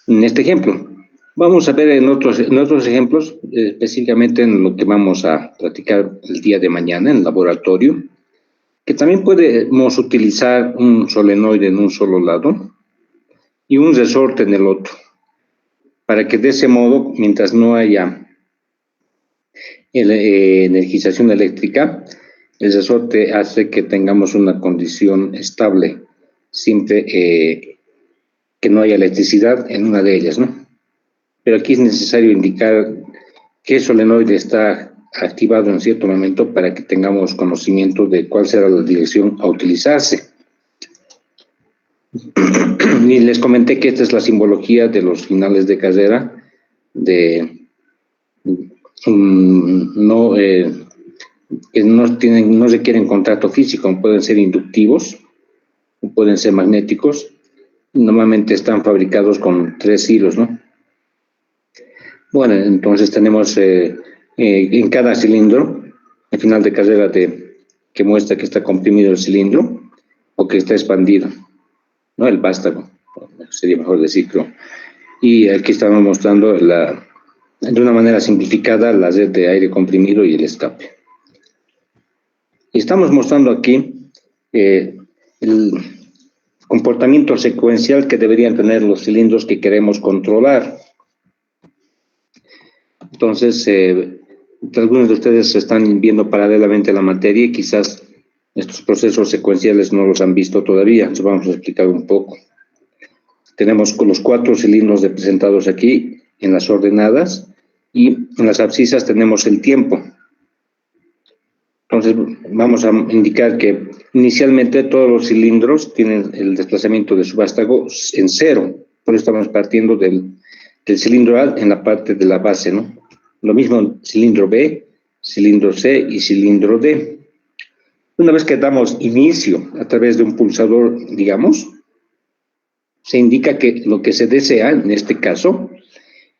en este ejemplo. Vamos a ver en otros ejemplos, específicamente en lo que vamos a practicar el día de mañana en el laboratorio, que también podemos utilizar un solenoide en un solo lado y un resorte en el otro, para que de ese modo, mientras no haya energización eléctrica, el resorte hace que tengamos una condición estable, siempre que no haya electricidad en una de ellas, ¿no? Pero aquí es necesario indicar qué solenoide está activado en cierto momento para que tengamos conocimiento de cuál será la dirección a utilizarse. Y les comenté que esta es la simbología de los finales de carrera de no, que no requieren contacto físico, pueden ser inductivos, pueden ser magnéticos, normalmente están fabricados con 3 hilos, ¿no? Bueno, entonces tenemos en cada cilindro el final de carrera que muestra que está comprimido el cilindro o que está expandido, ¿no? El vástago, sería mejor decir, creo. Y aquí estamos mostrando de una manera simplificada la red de aire comprimido y el escape. Y estamos mostrando aquí el comportamiento secuencial que deberían tener los cilindros que queremos controlar. Entonces, algunos de ustedes están viendo paralelamente la materia y quizás estos procesos secuenciales no los han visto todavía. Les vamos a explicar un poco. Tenemos con los 4 cilindros representados aquí en las ordenadas y en las abscisas tenemos el tiempo. Entonces, vamos a indicar que inicialmente todos los cilindros tienen el desplazamiento de su vástago en 0. Por eso estamos partiendo del cilindro A en la parte de la base, ¿no? Lo mismo cilindro B, cilindro C y cilindro D. Una vez que damos inicio a través de un pulsador, digamos, se indica que lo que se desea, en este caso,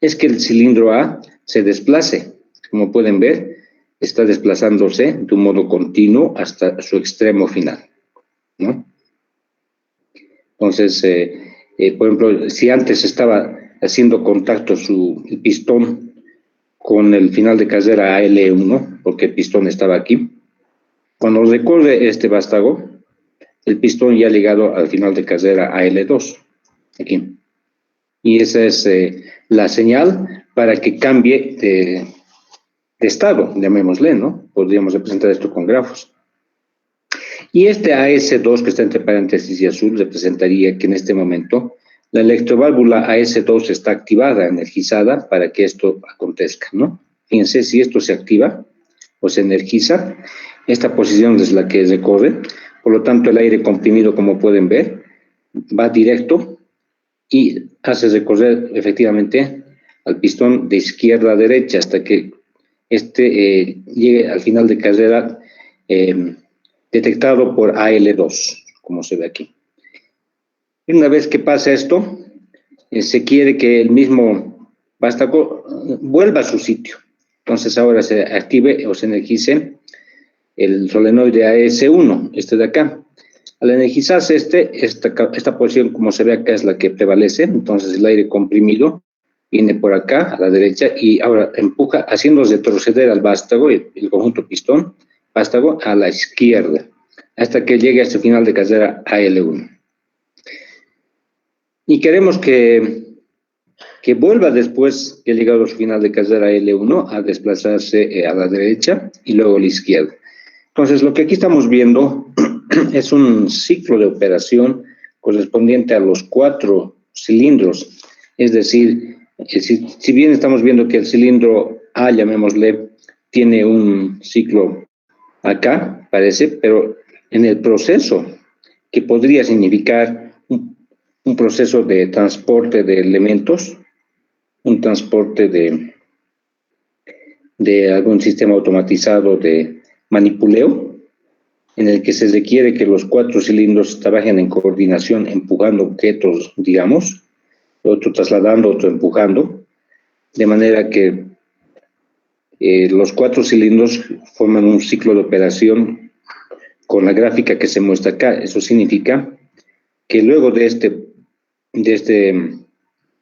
es que el cilindro A se desplace. Como pueden ver, está desplazándose de un modo continuo hasta su extremo final, ¿no? Entonces, por ejemplo, si antes estaba haciendo contacto el pistón con el final de carrera AL1, porque el pistón estaba aquí, cuando recorre este vástago, el pistón ya ha llegado al final de carrera AL2, aquí. Y esa es la señal para que cambie de estado, llamémosle, ¿no? Podríamos representar esto con grafos. Y este AS2 que está entre paréntesis y azul representaría que en este momento la electroválvula AS2 está activada, energizada, para que esto acontezca, ¿no? Fíjense, si esto se activa o se energiza, esta posición es la que recorre, por lo tanto el aire comprimido, como pueden ver, va directo y hace recorrer efectivamente al pistón de izquierda a derecha hasta que llegue al final de carrera detectado por AL2, como se ve aquí. Y una vez que pasa esto, se quiere que el mismo vástago vuelva a su sitio. Entonces ahora se active o se energice el solenoide AS1, este de acá. Al energizarse esta posición, como se ve acá, es la que prevalece. Entonces el aire comprimido viene por acá, a la derecha, y ahora empuja, haciendo retroceder al vástago, el conjunto pistón, vástago, a la izquierda, hasta que llegue a su final de carrera AL1. Y queremos que vuelva después que ha llegado a su final de carrera L1 a desplazarse a la derecha y luego a la izquierda. Entonces, lo que aquí estamos viendo es un ciclo de operación correspondiente a los 4 cilindros. Es decir, si bien estamos viendo que el cilindro A, llamémosle, tiene un ciclo acá, parece, pero en el proceso, que podría significar un proceso de transporte de elementos, un transporte de algún sistema automatizado de manipuleo, en el que se requiere que los 4 cilindros trabajen en coordinación, empujando objetos, digamos, otro trasladando, otro empujando, de manera que los 4 cilindros forman un ciclo de operación con la gráfica que se muestra acá. Eso significa que luego de este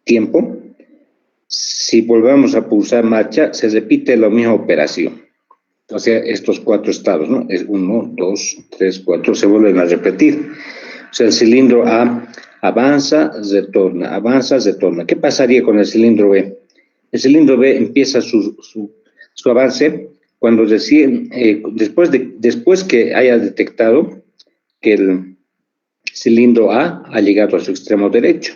tiempo, si volvemos a pulsar marcha, se repite la misma operación. O sea, estos 4 estados, ¿no? Es 1, 2, 3, 4, se vuelven a repetir. O sea, el cilindro A avanza, retorna, avanza, retorna. ¿Qué pasaría con el cilindro B? El cilindro B empieza su avance cuando después que haya detectado que el cilindro A ha llegado a su extremo derecho.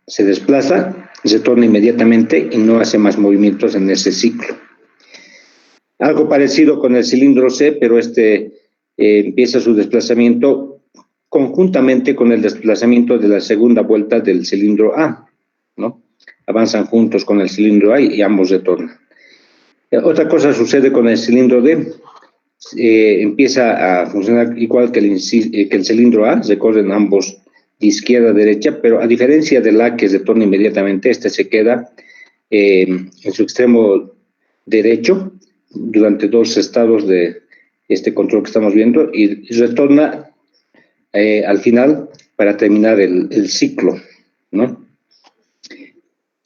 Se desplaza, retorna inmediatamente y no hace más movimientos en ese ciclo. Algo parecido con el cilindro C, pero empieza su desplazamiento conjuntamente con el desplazamiento de la segunda vuelta del cilindro A, ¿no? Avanzan juntos con el cilindro A y ambos retornan. Otra cosa sucede con el cilindro D. Empieza a funcionar igual que el cilindro A, recorren ambos de izquierda a derecha, pero a diferencia del A que retorna inmediatamente, se queda en su extremo derecho durante 2 estados de este control que estamos viendo y retorna al final para terminar el ciclo, ¿no?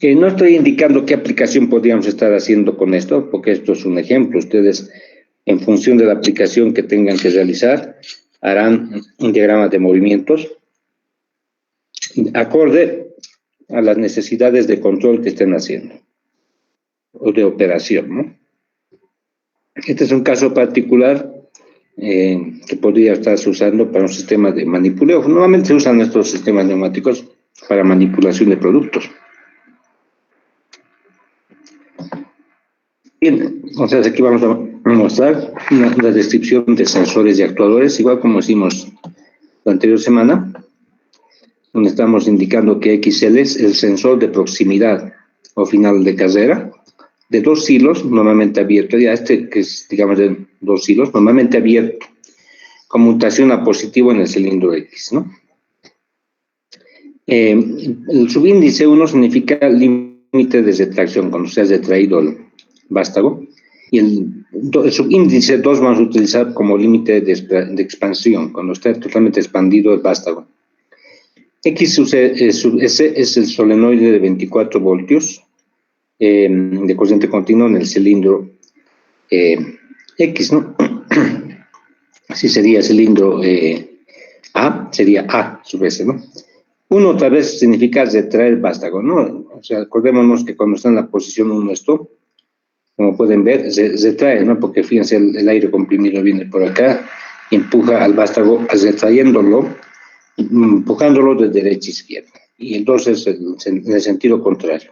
No estoy indicando qué aplicación podríamos estar haciendo con esto, porque esto es un ejemplo. Ustedes, en función de la aplicación que tengan que realizar, harán un diagrama de movimientos acorde a las necesidades de control que estén haciendo o de operación, ¿no? Este es un caso particular que podría estarse usando para un sistema de manipuleo. Normalmente se usan estos sistemas neumáticos para manipulación de productos. Bien, entonces aquí vamos a mostrar una descripción de sensores y actuadores, igual como hicimos la anterior semana, donde estamos indicando que XL es el sensor de proximidad o final de carrera, de 2 hilos, normalmente abierto, ya que es, digamos, de 2 hilos, normalmente abierto, conmutación a positivo en el cilindro X, ¿no? El subíndice 1 significa límite de retracción, cuando se ha retraído el vástago, y el subíndice 2 vamos a utilizar como límite de expansión, cuando está totalmente expandido el vástago. XS es el solenoide de 24 voltios de corriente continua en el cilindro X, ¿no? Así sería el cilindro A, sería A su vez, ¿no? 1 otra vez significa retraer el vástago, ¿no? O sea, acordémonos que cuando está en la posición 1 esto, como pueden ver, se retrae, ¿no? Porque fíjense, el aire comprimido viene por acá, empuja al vástago, retrayéndolo, empujándolo de derecha a izquierda. Y el 2 es en el sentido contrario.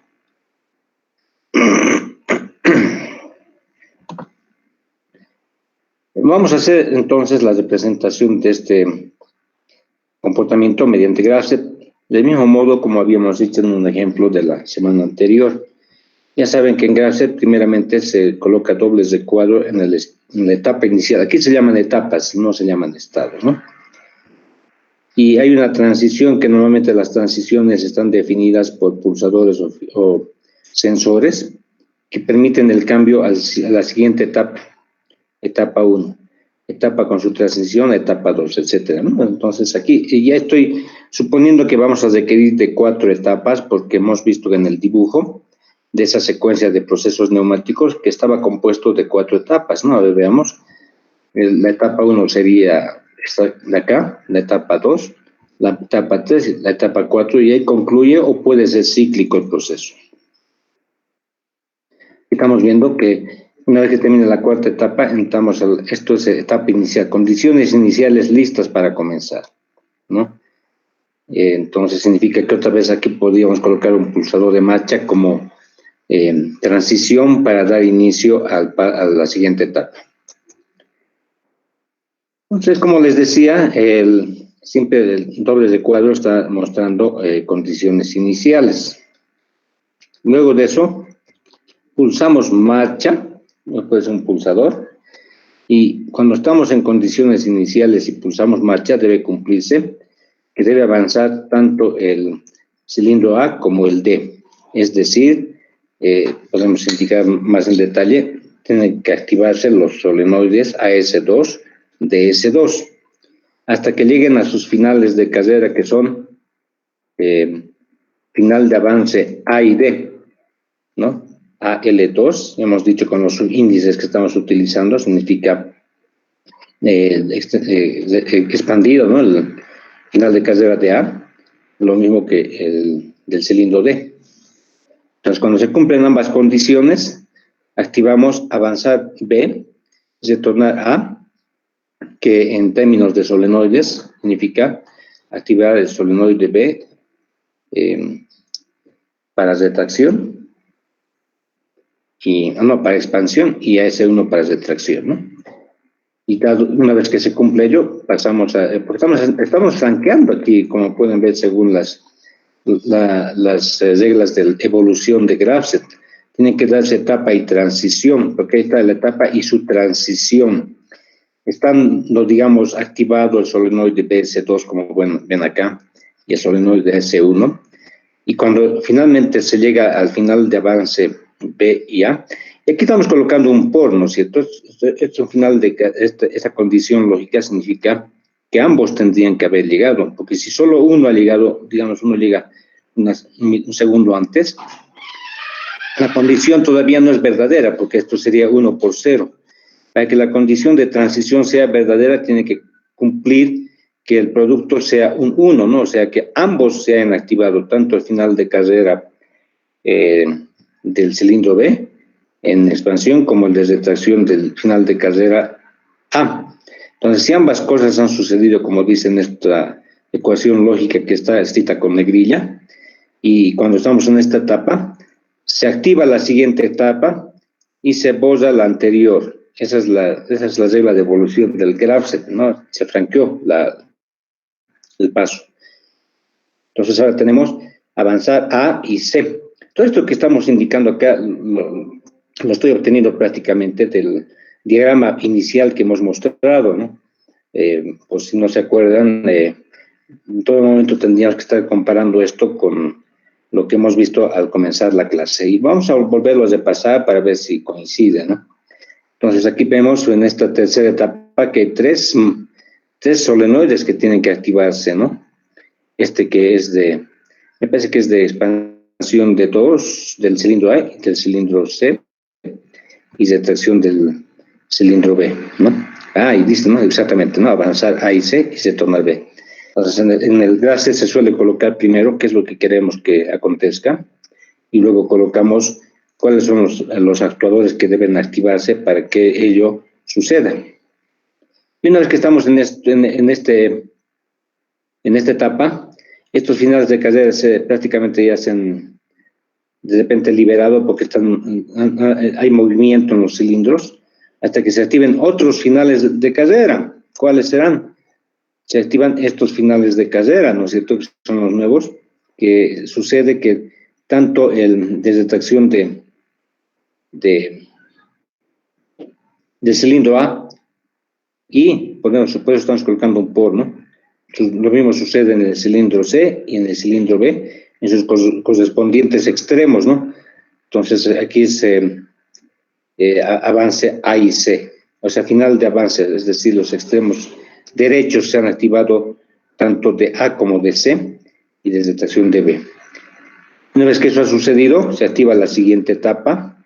Vamos a hacer entonces la representación de este comportamiento mediante Grasset, del mismo modo como habíamos dicho en un ejemplo de la semana anterior. Ya saben que en Grasset primeramente se coloca dobles de cuadro en la etapa inicial. Aquí se llaman etapas, no se llaman estados, ¿no? Y hay una transición que normalmente las transiciones están definidas por pulsadores o sensores que permiten el cambio a la siguiente etapa. Etapa 1, etapa con su transición, etapa 2, etcétera, ¿no? Entonces aquí ya estoy suponiendo que vamos a requerir de 4 etapas porque hemos visto en el dibujo de esa secuencia de procesos neumáticos que estaba compuesto de 4 etapas, ¿no? A ver, veamos. La etapa 1 sería esta de acá, la etapa 2, la etapa 3, la etapa 4 y ahí concluye o puede ser cíclico el proceso. Estamos viendo que una vez que termine la 4ª etapa, entramos esto es etapa inicial, condiciones iniciales listas para comenzar, ¿no? Entonces significa que otra vez aquí podríamos colocar un pulsador de marcha como transición para dar inicio a la siguiente etapa. Entonces, como les decía, siempre el doble de cuadro está mostrando condiciones iniciales. Luego de eso, pulsamos marcha, puede ser un pulsador, y cuando estamos en condiciones iniciales y pulsamos marcha, debe cumplirse que debe avanzar tanto el cilindro A como el D. Es decir, podemos indicar más en detalle, tienen que activarse los solenoides AS2, DS2, hasta que lleguen a sus finales de carrera, que son final de avance A y D, ¿no? AL2, hemos dicho con los subíndices que estamos utilizando, significa expandido, ¿no? El final de carrera de A, lo mismo que el del cilindro D. Entonces, cuando se cumplen ambas condiciones, activamos avanzar B, retornar A, que en términos de solenoides significa activar el solenoide B para retracción, para expansión, y AS1 para retracción, ¿no? Y una vez que se cumple ello, pasamos porque estamos franqueando aquí, como pueden ver, según las reglas de evolución de Grafset. Tiene que darse etapa y transición, porque ahí está la etapa y su transición. Están, digamos, activado el solenoide BS2, como ven acá, y el solenoide S1. Y cuando finalmente se llega al final de avance B y A, y aquí estamos colocando un por, ¿no es cierto? Esto es un final de esta condición lógica significa que ambos tendrían que haber llegado, porque si solo uno ha llegado, digamos, uno llega un segundo antes, la condición todavía no es verdadera, porque esto sería 1 por 0. Para que la condición de transición sea verdadera, tiene que cumplir que el producto sea un 1, ¿no? O sea, que ambos se hayan activado, tanto el final de carrera del cilindro B en expansión como el de retracción del final de carrera A. Entonces, si ambas cosas han sucedido, como dice en esta ecuación lógica que está escrita con negrilla, y cuando estamos en esta etapa, se activa la siguiente etapa y se borra la anterior. Esa es la regla de evolución del Grafset, ¿no? Se franqueó el paso. Entonces ahora tenemos avanzar A y C. Todo esto que estamos indicando acá lo estoy obteniendo prácticamente del diagrama inicial que hemos mostrado, ¿no? Pues si no se acuerdan, en todo momento tendríamos que estar comparando esto con lo que hemos visto al comenzar la clase. Y vamos a volverlo a repasar para ver si coincide, ¿no? Entonces aquí vemos en esta tercera etapa que hay tres solenoides que tienen que activarse, ¿no? Este que es me parece que es de expansión de todos, del cilindro A y del cilindro C, y retracción del cilindro B, ¿no? Y dice, ¿no? Exactamente, ¿no? Avanzar A y C y retornar B. Entonces, en el Grafset se suele colocar primero qué es lo que queremos que acontezca, y luego colocamos cuáles son los actuadores que deben activarse para que ello suceda. Y una vez que estamos en esta etapa, estos finales de carrera prácticamente ya se han de repente liberado porque hay movimiento en los cilindros hasta que se activen otros finales de carrera. ¿Cuáles serán? Se activan estos finales de carrera, ¿no es cierto? Que son los nuevos, que sucede que tanto el de retracción del cilindro A y, por supuesto, estamos colocando un por, ¿no? Lo mismo sucede en el cilindro C y en el cilindro B, en sus correspondientes extremos, ¿no? Entonces, aquí se avance A y C, o sea, final de avance, es decir, los extremos derechos se han activado tanto de A como de C y de retracción de B. Una vez que eso ha sucedido, se activa la siguiente etapa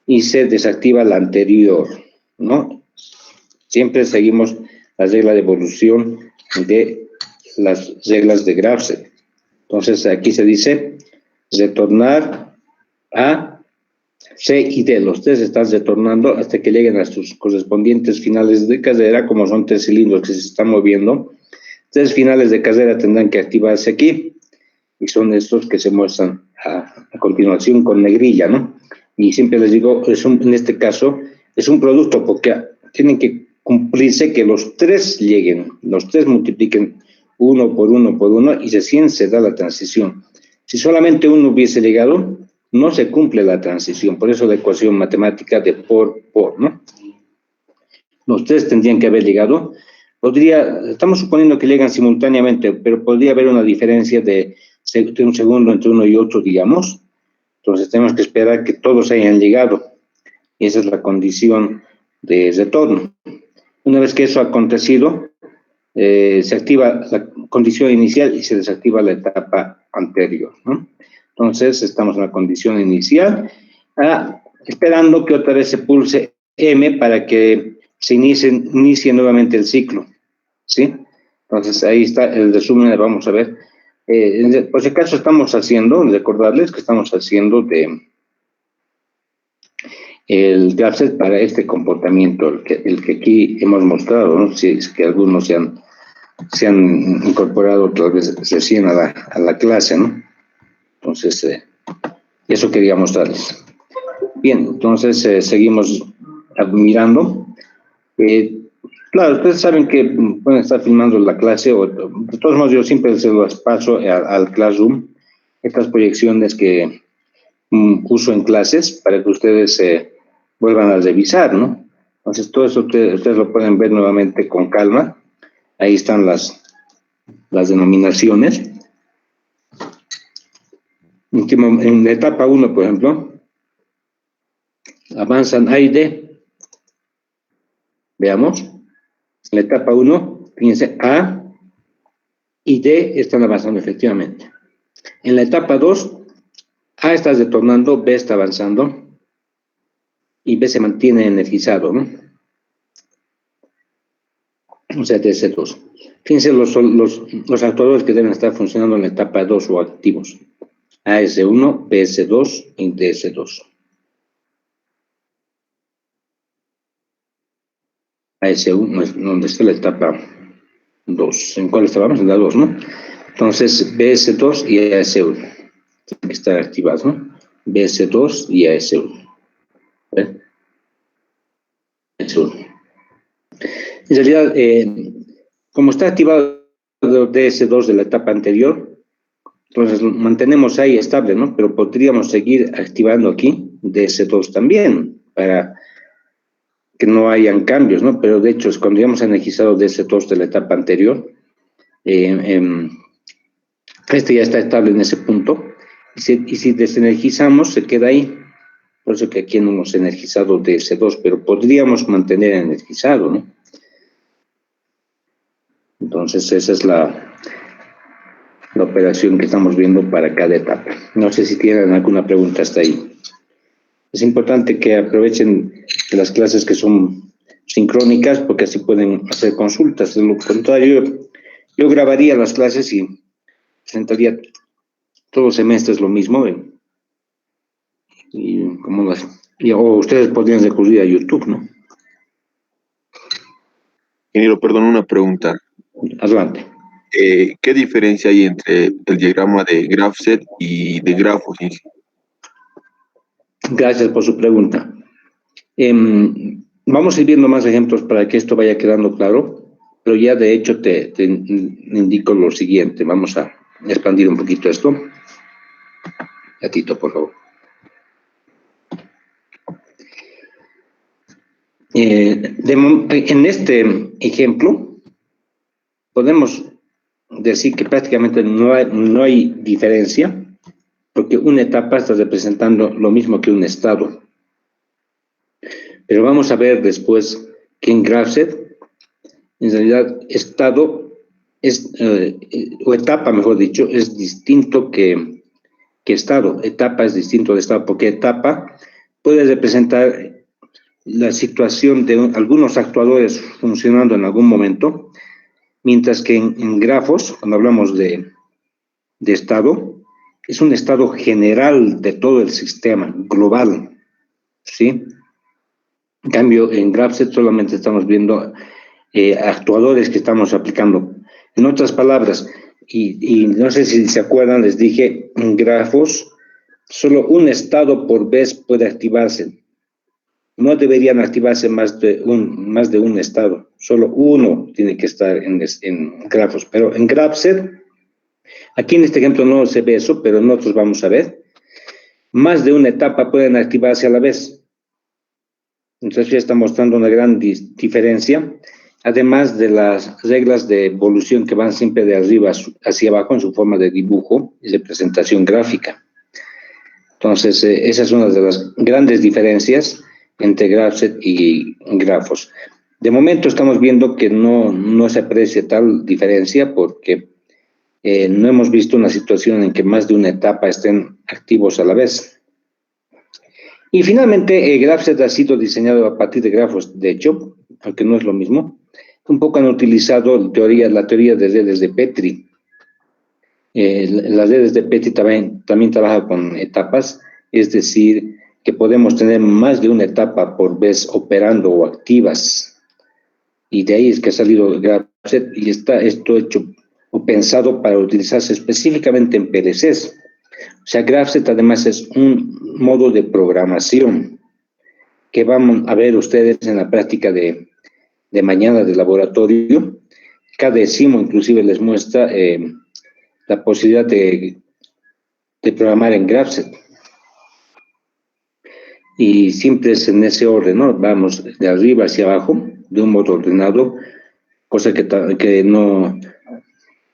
y se desactiva la anterior, ¿no? Siempre seguimos la regla de evolución de las reglas de Grafset. Entonces, aquí se dice retornar a C y D. Los tres están retornando hasta que lleguen a sus correspondientes finales de carrera, como son tres cilindros que se están moviendo. Tres finales de carrera tendrán que activarse aquí, y son estos que se muestran a continuación con negrilla, ¿no? Y siempre les digo, en este caso, es un producto porque tienen que cumplirse que los tres lleguen, los tres multipliquen uno por uno, y recién se da la transición. Si solamente uno hubiese llegado, no se cumple la transición. Por eso la ecuación matemática de por, ¿no? Los tres tendrían que haber llegado. Estamos suponiendo que llegan simultáneamente, pero podría haber una diferencia de un segundo entre uno y otro, digamos. Entonces tenemos que esperar que todos hayan llegado. Y esa es la condición de retorno. Una vez que eso ha acontecido, se activa la condición inicial y se desactiva la etapa anterior, ¿no? Entonces, estamos en la condición inicial, esperando que otra vez se pulse M para que se inicie nuevamente el ciclo, ¿sí? Entonces, ahí está el resumen, vamos a ver. Por si acaso estamos haciendo, recordarles que estamos haciendo el graph para este comportamiento, el que aquí hemos mostrado, ¿no? Si es que algunos se han incorporado tal vez recién a la clase, ¿no? Entonces, eso quería mostrarles. Bien, entonces seguimos mirando. Claro, ustedes saben que pueden estar filmando la clase, o de todos modos yo siempre se las paso al Classroom, estas proyecciones que uso en clases para que ustedes vuelvan a revisar, ¿no? Entonces todo eso ustedes lo pueden ver nuevamente con calma. Ahí están las denominaciones. En la etapa 1, por ejemplo, avanzan A y D. Veamos. En la etapa 1, fíjense, A y D están avanzando efectivamente. En la etapa 2, A está retornando, B está avanzando y B se mantiene energizado, ¿no? O sea, DC2. Fíjense los actuadores que deben estar funcionando en la etapa 2 o activos. AS1, BS2 y DS2. AS1 es donde está la etapa 2. ¿En cuál estábamos? En la 2, ¿no? Entonces, BS2 y AS1 tienen que estar activados, ¿no? BS2 y AS1. ¿Ven? AS1. En realidad, como está activado DS2 de la etapa anterior, entonces mantenemos ahí estable, ¿no? Pero podríamos seguir activando aquí DS2 también, para que no hayan cambios, ¿no? Pero de hecho, cuando ya hemos energizado DS2 de la etapa anterior, este ya está estable en ese punto, y si desenergizamos, se queda ahí. Por eso que aquí no hemos energizado DS2, pero podríamos mantener energizado, ¿no? Entonces, esa es la operación que estamos viendo para cada etapa. No sé si tienen alguna pregunta hasta ahí. Es importante que aprovechen las clases que son sincrónicas, porque así pueden hacer consultas. De lo contrario, yo grabaría las clases y presentaría todos los semestres lo mismo. O ustedes podrían recurrir a YouTube, ¿no? Ingeniero, perdón, una pregunta. Adelante. ¿Qué diferencia hay entre el diagrama de GraphSet y de grafos? Gracias por su pregunta. Vamos a ir viendo más ejemplos para que esto vaya quedando claro, pero ya de hecho te indico lo siguiente. Vamos a expandir un poquito esto. Gatito, por favor. En este ejemplo, podemos decir que prácticamente no hay diferencia, porque una etapa está representando lo mismo que un estado. Pero vamos a ver después que en GraphSet, en realidad, estado o etapa, mejor dicho, es distinto que estado. Etapa es distinto de estado, porque etapa puede representar la situación de algunos actuadores funcionando en algún momento, mientras que en grafos, cuando hablamos de estado, es un estado general de todo el sistema, global, ¿sí? En cambio, en GraphSet solamente estamos viendo actuadores que estamos aplicando. En otras palabras, y no sé si se acuerdan, les dije, en grafos, solo un estado por vez puede activarse. No deberían activarse más de un estado. Solo uno tiene que estar en grafos. Pero en GraphSet, aquí en este ejemplo no se ve eso, pero nosotros vamos a ver, más de una etapa pueden activarse a la vez. Entonces ya está mostrando una gran diferencia, además de las reglas de evolución que van siempre de arriba hacia abajo en su forma de dibujo y de presentación gráfica. Entonces, esa es una de las grandes diferencias entre GraphSet y grafos. De momento estamos viendo que no se aprecia tal diferencia porque no hemos visto una situación en que más de una etapa estén activos a la vez. Y finalmente, GraphSet ha sido diseñado a partir de grafos de hecho, aunque no es lo mismo. Un poco han utilizado la teoría de redes de Petri. Las redes de Petri también trabajan con etapas, es decir, que podemos tener más de una etapa por vez operando o activas. Y de ahí es que ha salido GraphSet y está esto hecho o pensado para utilizarse específicamente en PLCs. O sea, GraphSet además es un modo de programación que van a ver ustedes en la práctica de mañana de laboratorio. Cada decimo inclusive les muestra la posibilidad de programar en GraphSet. Y siempre es en ese orden, ¿no? Vamos de arriba hacia abajo, de un modo ordenado, cosa que no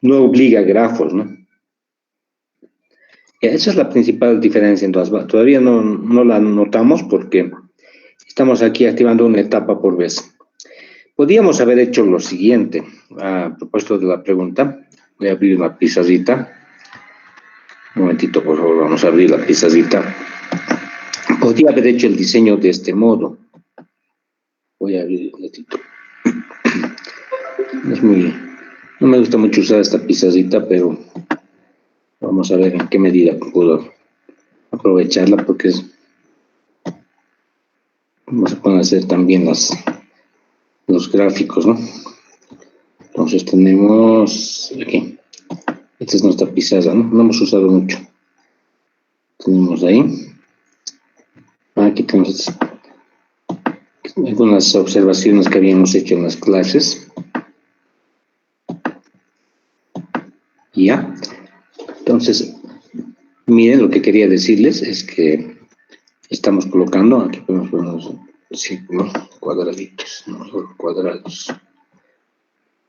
obliga a grafos, ¿no? Esa es la principal diferencia. Entonces, todavía no la notamos porque estamos aquí activando una etapa por vez. Podríamos haber hecho lo siguiente, a propósito de la pregunta. Voy a abrir una pizarrita. Un momentito, por favor, vamos a abrir la pizarrita. Podría haber hecho el diseño de este modo. Voy a abrir el ratito. No me gusta mucho usar esta pizarrita, pero vamos a ver en qué medida puedo aprovecharla porque vamos a poder hacer también los gráficos, ¿no? Entonces tenemos aquí. Esta es nuestra pizarra, ¿no? No hemos usado mucho. Tenemos ahí. Aquí tenemos algunas observaciones que habíamos hecho en las clases. Ya. Entonces, miren, lo que quería decirles es que estamos colocando, aquí podemos poner unos círculos cuadraditos, no solo cuadrados.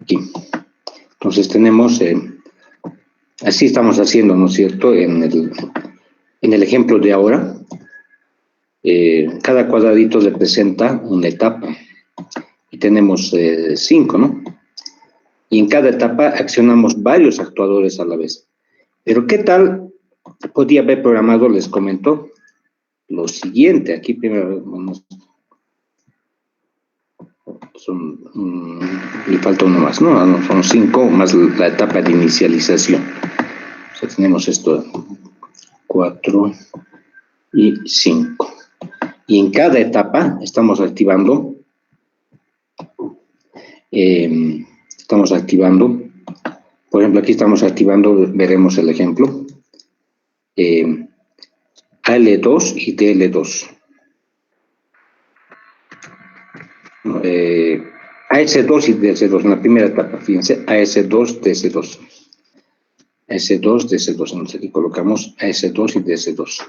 Aquí. Entonces tenemos, así estamos haciendo, ¿no es cierto? En el ejemplo de ahora, cada cuadradito representa una etapa y tenemos 5, ¿no? Y en cada etapa accionamos varios actuadores a la vez. Pero ¿qué tal? Podía haber programado, les comento, lo siguiente. Aquí primero vamos. Le falta uno más, ¿no? Son 5 más la etapa de inicialización. O sea, tenemos esto, 4 y 5. Y en cada etapa estamos activando, por ejemplo, aquí estamos activando, veremos el ejemplo, AL2 y DL2. AS2 y DS2 en la primera etapa, fíjense, AS2, DS2. AS2, DS2, entonces aquí colocamos AS2 y DS2.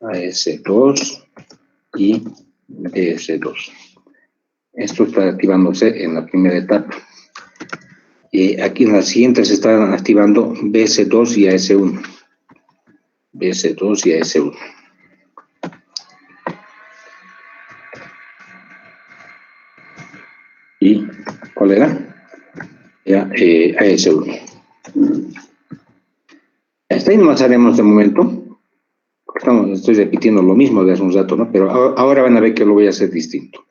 AS2 y DS2. Esto está activándose en la primera etapa. Aquí en las siguientes se están activando BS2 y AS1. BS2 y AS1. ¿Y cuál era? Era AS1. Hasta ahí nomás haremos de momento. Estoy repitiendo lo mismo de hace un rato, ¿no? Pero ahora van a ver que lo voy a hacer distinto.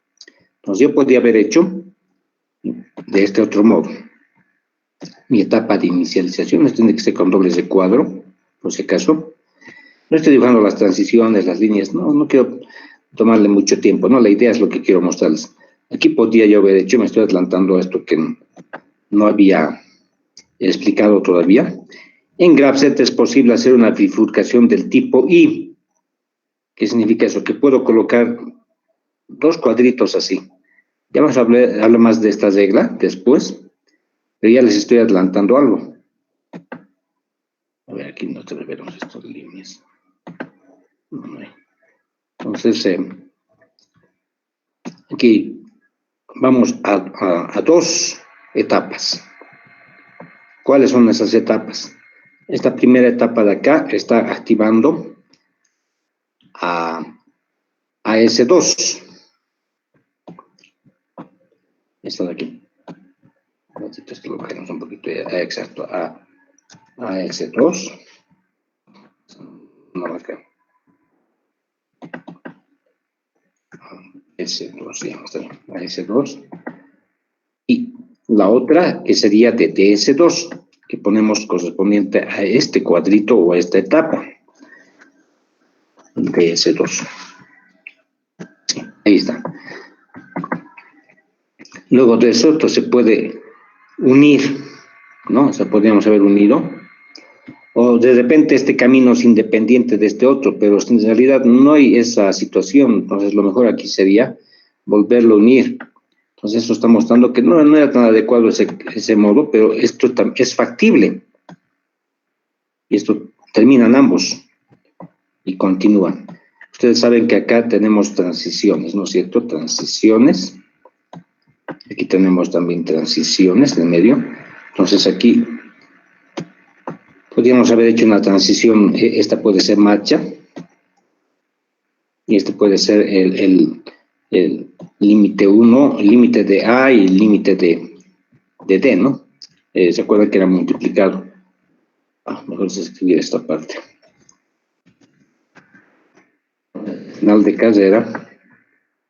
Entonces yo podría haber hecho de este otro modo. Mi etapa de inicialización tiene que ser con dobles de cuadro, por si acaso. No estoy dibujando las transiciones, las líneas, no quiero tomarle mucho tiempo, ¿no? La idea es lo que quiero mostrarles. Aquí podría yo haber hecho, me estoy adelantando a esto que no había explicado todavía. En GraphSet es posible hacer una bifurcación del tipo I. ¿Qué significa eso? Que puedo colocar 2 cuadritos así. Ya vamos a hablar más de esta regla después, pero ya les estoy adelantando algo. A ver, aquí no veremos estas líneas. Entonces, aquí vamos a 2 etapas. ¿Cuáles son esas etapas? Esta primera etapa de acá está activando a S2. Esta de aquí. Esto lo bajamos un poquito. Exacto. A AS2, no acá, S2, ya está bien, AS2, y la otra que sería de DS2, que ponemos correspondiente a este cuadrito o a esta etapa, DS2, sí, ahí está. Luego de eso, esto se puede unir, ¿no? O sea, podríamos haber unido, o de repente este camino es independiente de este otro, pero en realidad no hay esa situación, entonces lo mejor aquí sería volverlo a unir. Entonces eso está mostrando que no era tan adecuado ese modo, pero esto es factible. Y esto terminan ambos y continúan. Ustedes saben que acá tenemos transiciones, ¿no es cierto? Transiciones. Aquí tenemos también transiciones en el medio. Entonces aquí podríamos haber hecho una transición, esta puede ser marcha, y este puede ser el límite 1, el límite de A y el límite de D, ¿no? ¿Se acuerdan que era multiplicado? Mejor se escribir esta parte. Final de carrera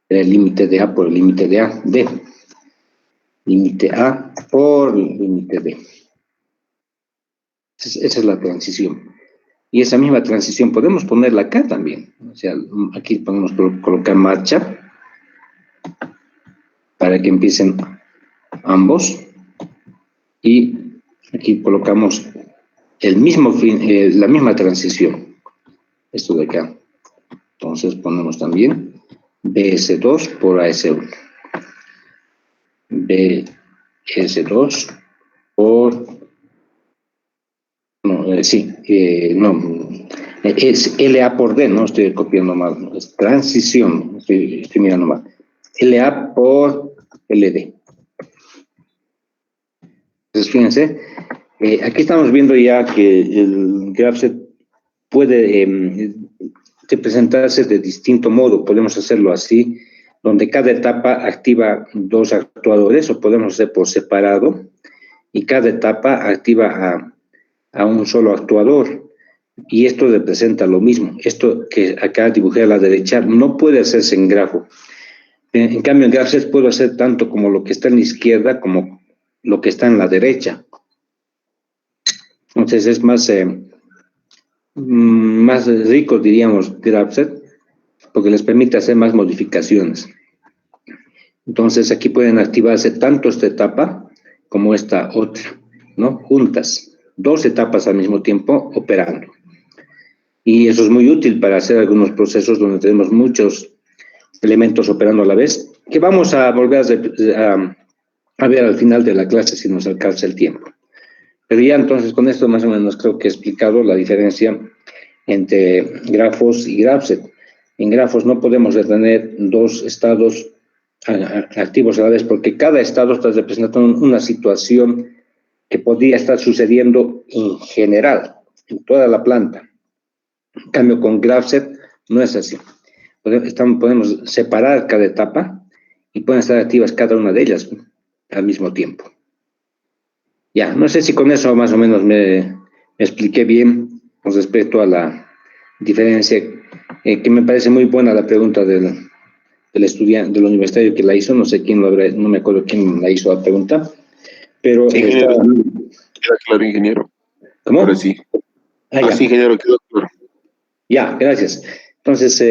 era el límite de A por el límite de A, D. Límite A por límite D. Esa es la transición. Y esa misma transición podemos ponerla acá también. O sea, aquí podemos colocar marcha para que empiecen ambos. Y aquí colocamos la misma transición. Esto de acá. Entonces ponemos también BS2 por AS1. BS2 por... No, es LA por D, no estoy copiando mal, ¿no? Es transición, estoy mirando mal. LA por LD. Entonces, fíjense, aquí estamos viendo ya que el GraphSet puede representarse de distinto modo. Podemos hacerlo así, donde cada etapa activa dos actuadores, o podemos hacer por separado, y cada etapa activa a un solo actuador. Y esto representa lo mismo. Esto que acá dibujé a la derecha no puede hacerse en grafo. En cambio, en GraphSet puedo hacer tanto como lo que está en la izquierda como lo que está en la derecha. Entonces es más rico, diríamos, GraphSet, porque les permite hacer más modificaciones. Entonces aquí pueden activarse tanto esta etapa como esta otra, ¿no? Juntas, dos etapas al mismo tiempo operando. Y eso es muy útil para hacer algunos procesos donde tenemos muchos elementos operando a la vez, que vamos a volver a ver al final de la clase si nos alcanza el tiempo. Pero ya entonces con esto más o menos creo que he explicado la diferencia entre grafos y GraphSet. En grafos no podemos tener dos estados activos a la vez porque cada estado está representando una situación que podría estar sucediendo en general, en toda la planta. En cambio, con GraphSet no es así. Podemos separar cada etapa y pueden estar activas cada una de ellas al mismo tiempo. Ya, no sé si con eso más o menos me expliqué bien con respecto a la diferencia, que me parece muy buena la pregunta del estudiante, del universitario que la hizo, no sé quién no me acuerdo quién la hizo la pregunta, pero... Sí, ingeniero, queda claro, ingeniero. ¿Cómo? Ahora sí. Ya. Sí, ingeniero, quedó claro. Ya, gracias. Entonces,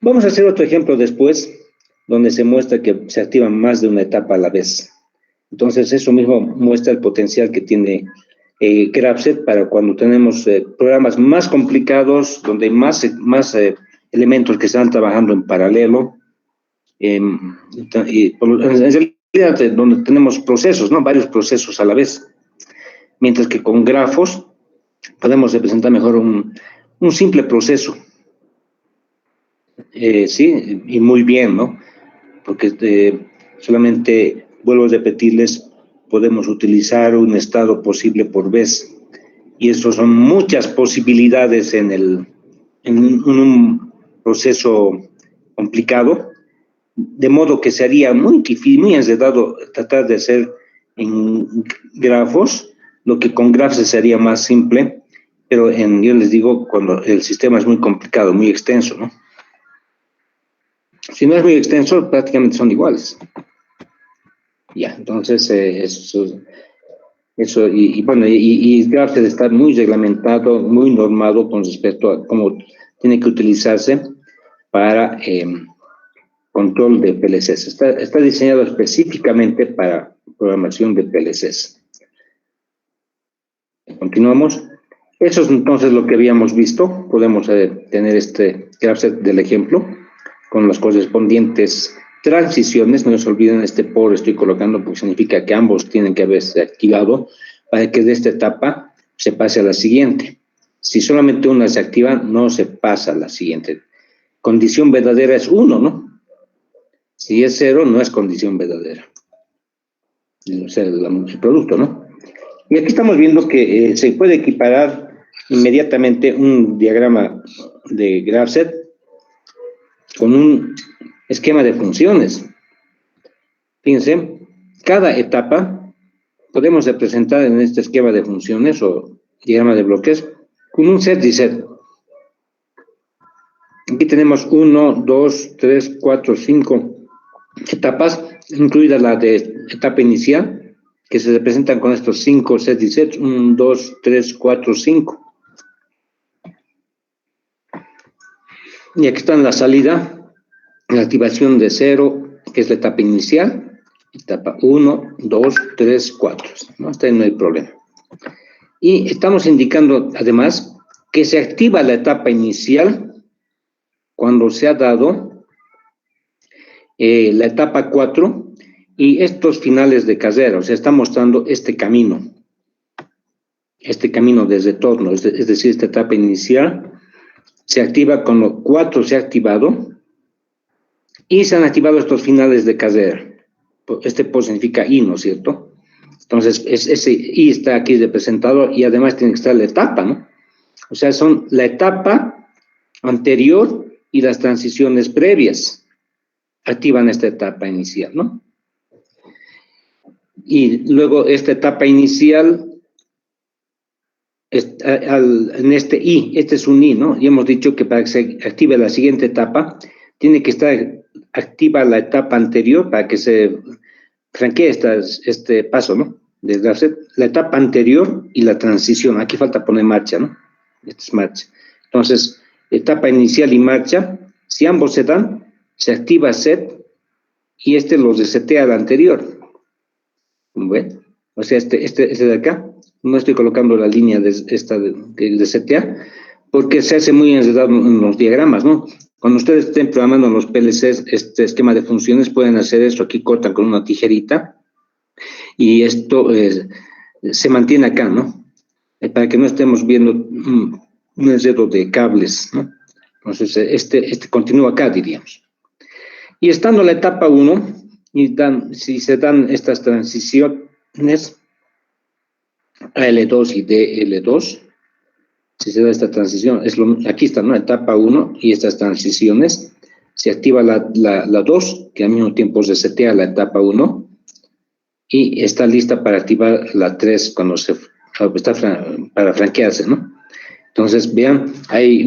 vamos a hacer otro ejemplo después, donde se muestra que se activa más de una etapa a la vez. Entonces, eso mismo muestra el potencial que tiene GraphSet para cuando tenemos programas más complicados, donde hay más elementos que están trabajando en paralelo, en realidad donde tenemos procesos, ¿no? Varios procesos a la vez. Mientras que con grafos podemos representar mejor un simple proceso. Sí, y muy bien, ¿no? Porque solamente, vuelvo a repetirles, podemos utilizar un estado posible por vez. Y eso son muchas posibilidades en un proceso complicado, de modo que sería muy difícil, muy enredado tratar de hacer en grafos lo que con Graph sería más simple, pero yo les digo, cuando el sistema es muy complicado, muy extenso, ¿no? Si no es muy extenso, prácticamente son iguales. Ya, entonces, eso bueno, Graph está muy reglamentado, muy normado con respecto a cómo tiene que utilizarse para control de PLCs. Está diseñado específicamente para programación de PLCs. Continuamos. Eso es entonces lo que habíamos visto. Podemos tener este graph del ejemplo con las correspondientes transiciones. No se olviden, este por estoy colocando porque significa que ambos tienen que haberse activado para que de esta etapa se pase a la siguiente. Si solamente una se activa, no se pasa a la siguiente. Condición verdadera es 1, ¿no? Si es 0, no es condición verdadera. O sea, el producto, ¿no? Y aquí estamos viendo que se puede equiparar inmediatamente un diagrama de GraphSet con un esquema de funciones. Fíjense, cada etapa podemos representar en este esquema de funciones o diagrama de bloques con un set y set. Aquí tenemos 1, 2, 3, 4, 5 etapas, incluida la de etapa inicial, que se representan con estos 5 sets y sets, 1, 2, 3, 4, 5. Y aquí está en la salida, la activación de 0, que es la etapa inicial, etapa 1, 2, 3, 4, ¿no? Hasta ahí no hay problema. Y estamos indicando, además, que se activa la etapa inicial cuando se ha dado la etapa 4 y estos finales de carrera, o sea, está mostrando este camino de retorno, es decir, esta etapa inicial se activa cuando 4 se ha activado y se han activado estos finales de carrera. Este por significa I, ¿no es cierto? Entonces, ese I está aquí representado y además tiene que estar la etapa, ¿no? O sea, son la etapa anterior y las transiciones previas activan esta etapa inicial, ¿no? Y luego esta etapa inicial, en este I, este es un I, ¿no? Y hemos dicho que para que se active la siguiente etapa, tiene que estar activa la etapa anterior para que se franquee este paso, ¿no? Desde hacer la etapa anterior y la transición. Aquí falta poner marcha, ¿no? Esta es marcha. Entonces, etapa inicial y marcha, si ambos se dan, se activa set y este lo resetea al anterior. Bueno, o sea, este de acá, no estoy colocando la línea de CTA, porque se hace muy enredado en los diagramas, ¿no? Cuando ustedes estén programando los PLCs, este esquema de funciones, pueden hacer esto, aquí cortan con una tijerita, y esto se mantiene acá, ¿no? Para que no estemos viendo un enredo de cables, ¿no? Entonces, este continúa acá, diríamos. Y estando la etapa 1, si se dan estas transiciones, AL2 y DL2, si se da esta transición, aquí está, ¿no? Etapa 1 y estas transiciones, se activa la 2, que al mismo tiempo resetea la etapa 1, y está lista para activar la 3 cuando está para franquearse, ¿no? Entonces, vean, hay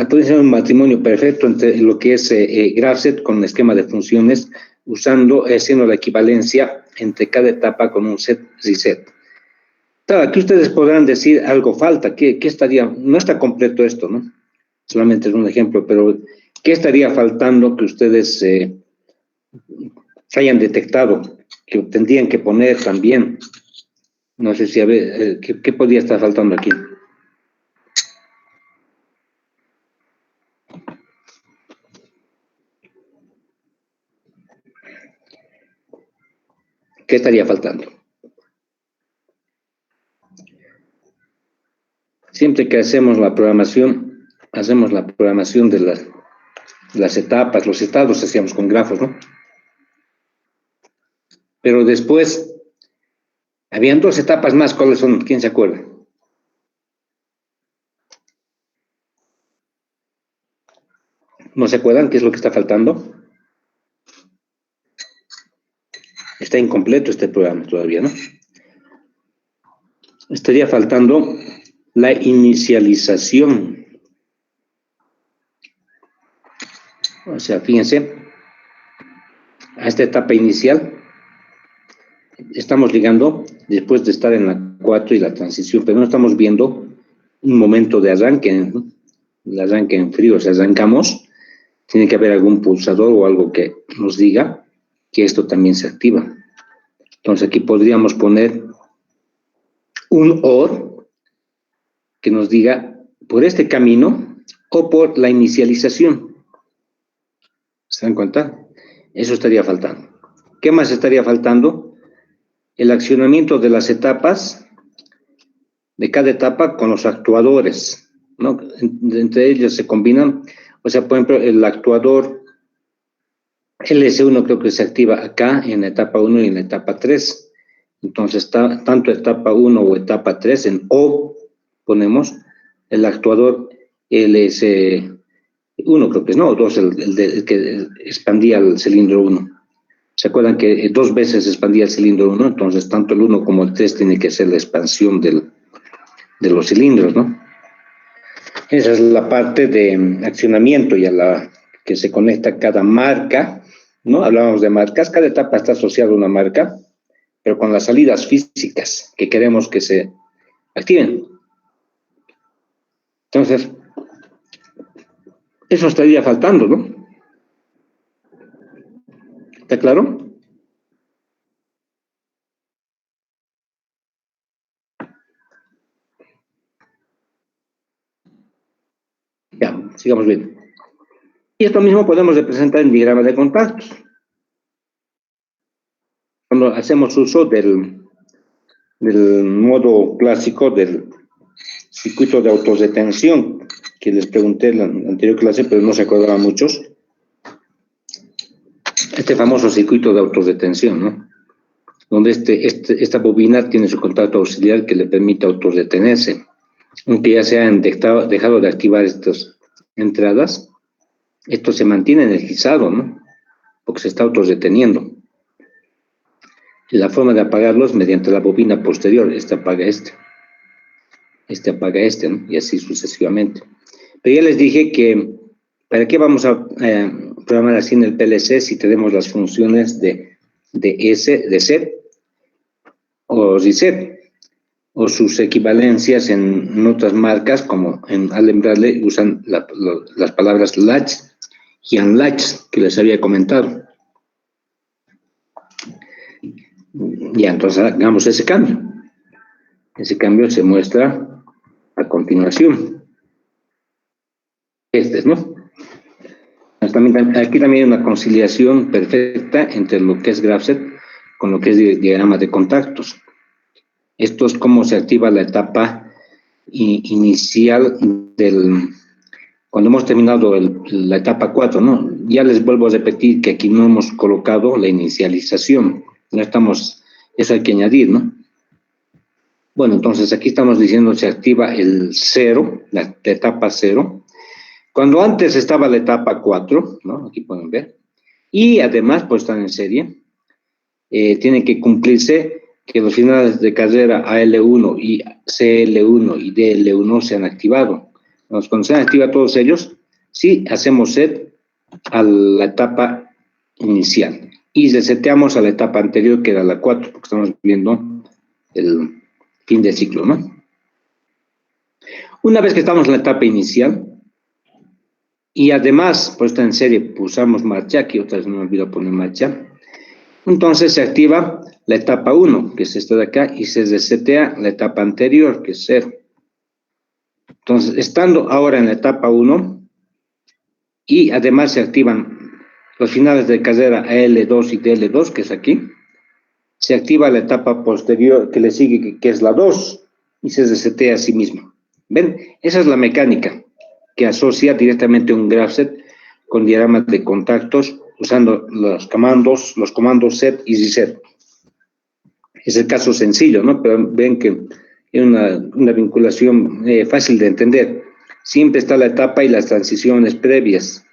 puede ser un matrimonio perfecto entre lo que es GraphSet con el esquema de funciones, haciendo la equivalencia entre cada etapa con un set reset. Claro, aquí ustedes podrán decir algo falta, ¿qué estaría? No está completo esto, ¿no? Solamente es un ejemplo, pero ¿qué estaría faltando que ustedes hayan detectado, que tendrían que poner también? No sé si, a ver, ¿qué podría estar faltando aquí? ¿Qué estaría faltando? Siempre que hacemos la programación de las etapas, los estados hacíamos con grafos, ¿no? Pero después, habían 2 etapas más, ¿cuáles son? ¿Quién se acuerda? ¿No se acuerdan qué es lo que está faltando? Está incompleto este programa todavía, ¿no? estaría faltando la inicialización. O sea, fíjense, a esta etapa inicial estamos llegando después de estar en la 4 y la transición, pero no estamos viendo un momento de arranque, ¿no? El arranque en frío, si arrancamos, tiene que haber algún pulsador o algo que nos diga que esto también se activa. Entonces aquí podríamos poner un OR que nos diga por este camino o por la inicialización. ¿Se dan cuenta? Eso estaría faltando. ¿Qué más estaría faltando? El accionamiento de las etapas, de cada etapa con los actuadores, ¿no? Entre ellos se combinan, o sea, por ejemplo, el actuador LS1 creo que se activa acá en la etapa 1 y en la etapa 3. Entonces, tanto etapa 1 o etapa 3, en O ponemos el actuador LS1, creo que es, ¿no? 2, el que expandía el cilindro 1. ¿Se acuerdan que 2 veces expandía el cilindro 1? Entonces, tanto el 1 como el 3 tiene que ser la expansión de los cilindros, ¿no? Esa es la parte de accionamiento y a la que se conecta cada marca, ¿no? Hablábamos de marcas, cada etapa está asociada a una marca, pero con las salidas físicas que queremos que se activen. Entonces, eso estaría faltando, ¿no? ¿Está claro? Ya, sigamos viendo. Y esto mismo podemos representar en diagrama de contactos. Cuando hacemos uso del modo clásico del circuito de autorretención, que les pregunté en la anterior clase, pero no se acordaban muchos. Este famoso circuito de autorretención, ¿no? Donde esta bobina tiene su contacto auxiliar que le permite autorretenerse. Aunque ya se han dejado de activar estas entradas, esto se mantiene energizado, ¿no? Porque se está autorreteniendo. Y la forma de apagarlo es mediante la bobina posterior. Este apaga este apaga este, ¿no? Y así sucesivamente. Pero ya les dije que, ¿para qué vamos a programar así en el PLC si tenemos las funciones de set o reset, o sus equivalencias en otras marcas, como en Allen Bradley usan las palabras latch y unlatch, que les había comentado. Ya, entonces hagamos ese cambio. Ese cambio se muestra a continuación. ¿No? Aquí también hay una conciliación perfecta entre lo que es GraphSet con lo que es diagrama de contactos. Esto es cómo se activa la etapa inicial cuando hemos terminado la etapa 4, ¿no? Ya les vuelvo a repetir que aquí no hemos colocado la inicialización. Eso hay que añadir, ¿no? Bueno, entonces aquí estamos diciendo se activa el 0, la etapa 0. Cuando antes estaba la etapa 4, ¿no? Aquí pueden ver. Y además, pues están en serie. Tienen que cumplirse que los finales de carrera AL1 y CL1 y DL1 se han activado. Cuando se han activado todos ellos, sí hacemos set a la etapa inicial. Y reseteamos a la etapa anterior, que era la 4, porque estamos viendo el fin de ciclo, ¿no? Una vez que estamos en la etapa inicial, y además, puesta en serie, pulsamos marcha, aquí otra vez no me olvido poner marcha, entonces se activa la etapa 1, que es esta de acá, y se resetea la etapa anterior, que es 0. Entonces, estando ahora en la etapa 1, y además se activan los finales de carrera AL2 y DL2, que es aquí, se activa la etapa posterior que le sigue, que es la 2, y se resetea a sí mismo. ¿Ven? Esa es la mecánica que asocia directamente un GraphSet con diagramas de contactos usando los comandos set y reset. Es el caso sencillo, ¿no? Pero ven que es una vinculación fácil de entender. Siempre está la etapa y las transiciones previas,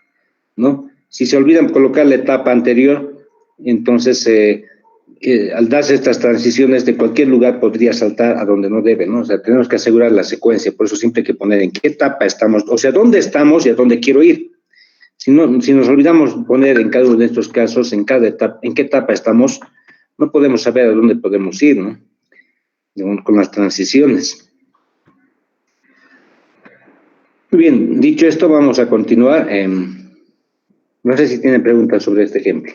¿no? Si se olvidan colocar la etapa anterior, entonces al darse estas transiciones de cualquier lugar podría saltar a donde no debe, ¿no? O sea, tenemos que asegurar la secuencia, por eso siempre hay que poner en qué etapa estamos, o sea, dónde estamos y a dónde quiero ir. Si nos olvidamos poner en cada uno de estos casos, en cada etapa, en qué etapa estamos, no podemos saber a dónde podemos ir, ¿no? Con las transiciones. Muy bien, dicho esto, vamos a continuar. No sé si tienen preguntas sobre este ejemplo.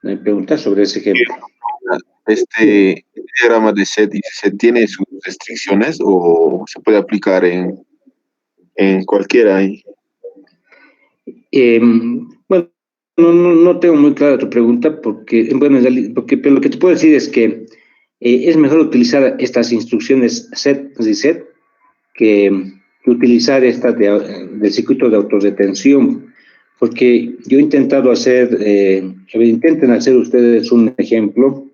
¿No hay preguntas sobre ese ejemplo? Este diagrama de set, ¿se tiene sus restricciones o se puede aplicar en cualquiera? Bueno, no tengo muy clara tu pregunta porque, bueno, pero lo que te puedo decir es que es mejor utilizar estas instrucciones set reset que utilizar esta del circuito de autorretención, porque yo he intentado hacer, intenten hacer ustedes un ejemplo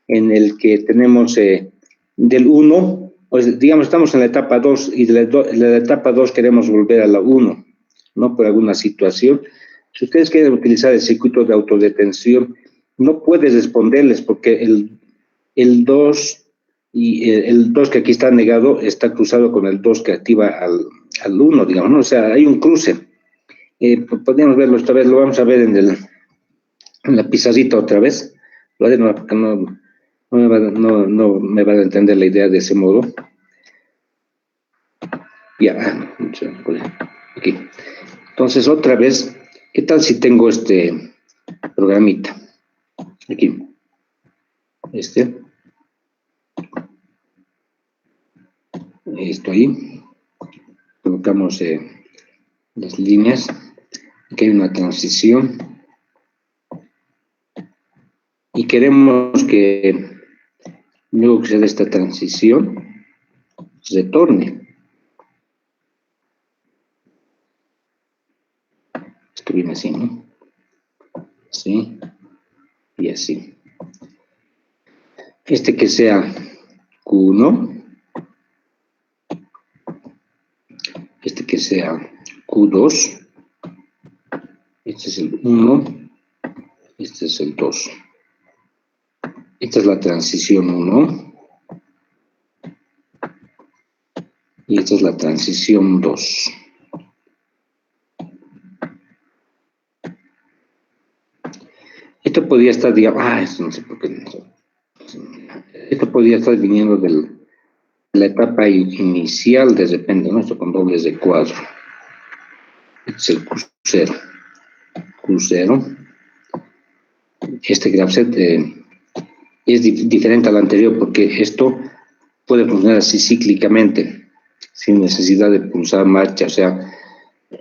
en el que tenemos del 1, pues, digamos, estamos en la etapa 2 y de la etapa 2 queremos volver a la 1, ¿no? Por alguna situación. Si ustedes quieren utilizar el circuito de autodetención, no puedes responderles porque el 2 y el 2 que aquí está negado está cruzado con el 2 que activa al 1, digamos, ¿no? O sea, hay un cruce. Podríamos verlo esta vez, lo vamos a ver en la pizarrita otra vez. Lo haré porque no me van a entender la idea de ese modo. Ya, aquí. Entonces, otra vez, ¿qué tal si tengo este programita? Aquí. Esto ahí. Colocamos las líneas. Aquí hay una transición. Y queremos que luego que se dé esta transición, retorne. Esto viene así, ¿no? Así y así. Este que sea Q1, este que sea Q2, este es el 1, este es el 2. Esta es la transición 1 y esta es la transición 2. Esto podría estar, digamos, esto no sé por qué. Esto podría estar viniendo de la etapa inicial de repente, ¿no? Esto con dobles de cuadro. Este es el Q0. Q0. Este graph set es diferente al anterior porque esto puede funcionar así cíclicamente, sin necesidad de pulsar marcha. O sea,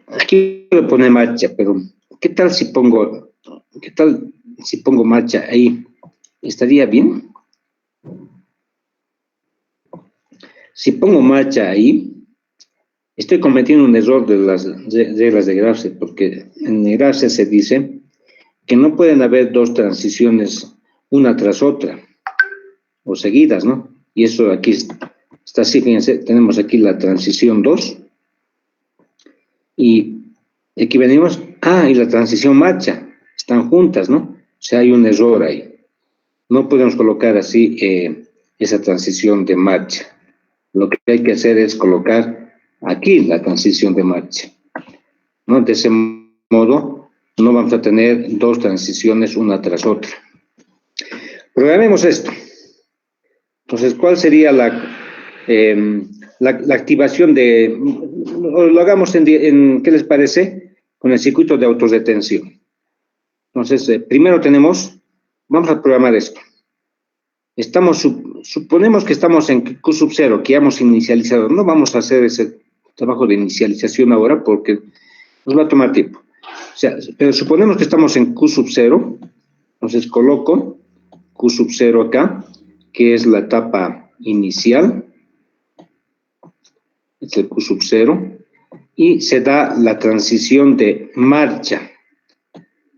aquí voy a poner marcha, pero ¿qué tal si pongo marcha ahí? ¿Estaría bien? Si pongo marcha ahí, estoy cometiendo un error de las reglas de Graph-set, porque en Graph-set se dice que no pueden haber dos transiciones una tras otra, o seguidas, ¿no? Y eso aquí está así, fíjense, tenemos aquí la transición 2, y aquí venimos, y la transición marcha, están juntas, ¿no? O sea, hay un error ahí. No podemos colocar así esa transición de marcha. Lo que hay que hacer es colocar aquí la transición de marcha, ¿no? De ese modo, no vamos a tener dos transiciones una tras otra. Programemos esto. Entonces, ¿cuál sería la activación de... Lo hagamos ¿qué les parece? Con el circuito de autorretención. Entonces, primero vamos a programar esto. Suponemos que estamos en Q sub 0, que ya hemos inicializado. No vamos a hacer ese trabajo de inicialización ahora porque nos va a tomar tiempo. O sea, pero suponemos que estamos en Q sub 0, entonces coloco Q sub 0 acá, que es la etapa inicial, es el Q sub 0, y se da la transición de marcha,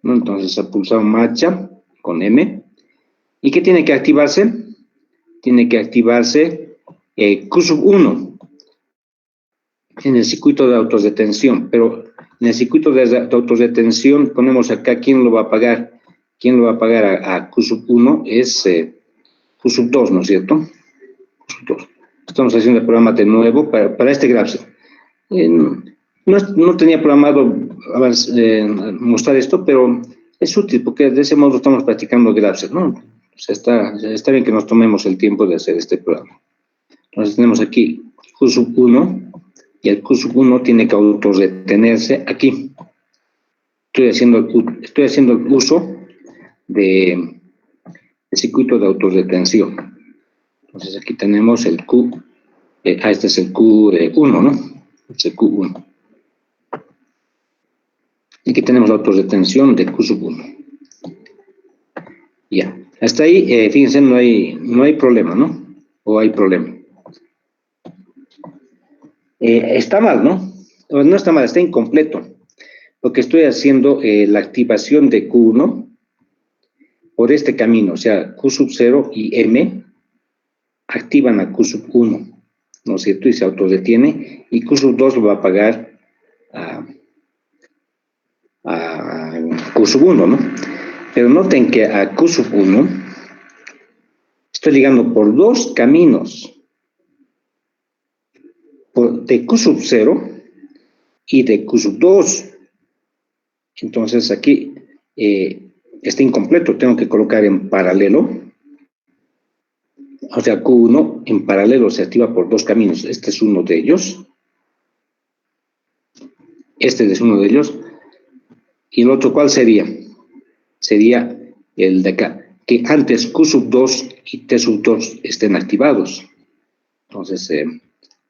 ¿no? Entonces se ha pulsado marcha con M, ¿y qué tiene que activarse? Tiene que activarse Q sub 1 en el circuito de autorretención, pero En el circuito de autorretención ponemos acá quién lo va a pagar. ¿Quién lo va a pagar a Q sub 1? Es Q sub 2, ¿no es cierto? Q sub 2. Estamos haciendo el programa de nuevo para este graph. No tenía programado mostrar esto, pero es útil porque de ese modo estamos practicando graphs, ¿no? O sea, está bien que nos tomemos el tiempo de hacer este programa. Entonces tenemos aquí Q sub 1 y el Q sub 1 tiene que autorretenerse aquí. Estoy haciendo el uso del circuito de autorretención. Entonces aquí tenemos el Q, este es el Q1, ¿no? Es el Q1. Y aquí tenemos la autorretención de Q sub 1. Ya, hasta ahí, fíjense, no hay problema, ¿no? ¿O hay problema? Está mal, ¿no? No está mal, está incompleto. Porque estoy haciendo la activación de Q1 por este camino, o sea, Q sub 0 y M activan a Q sub 1, ¿no es cierto? Y se autodetiene, y Q sub 2 lo va a pagar a Q sub 1, ¿no? Pero noten que a Q sub 1 estoy ligando por dos caminos, de Q sub 0 y de Q sub 2. Entonces aquí está incompleto, tengo que colocar en paralelo. O sea, Q1 en paralelo se activa por dos caminos. Este es uno de ellos. Este es uno de ellos. ¿Y el otro cuál sería? Sería el de acá. Que antes Q sub 2 y T sub 2 estén activados. Entonces,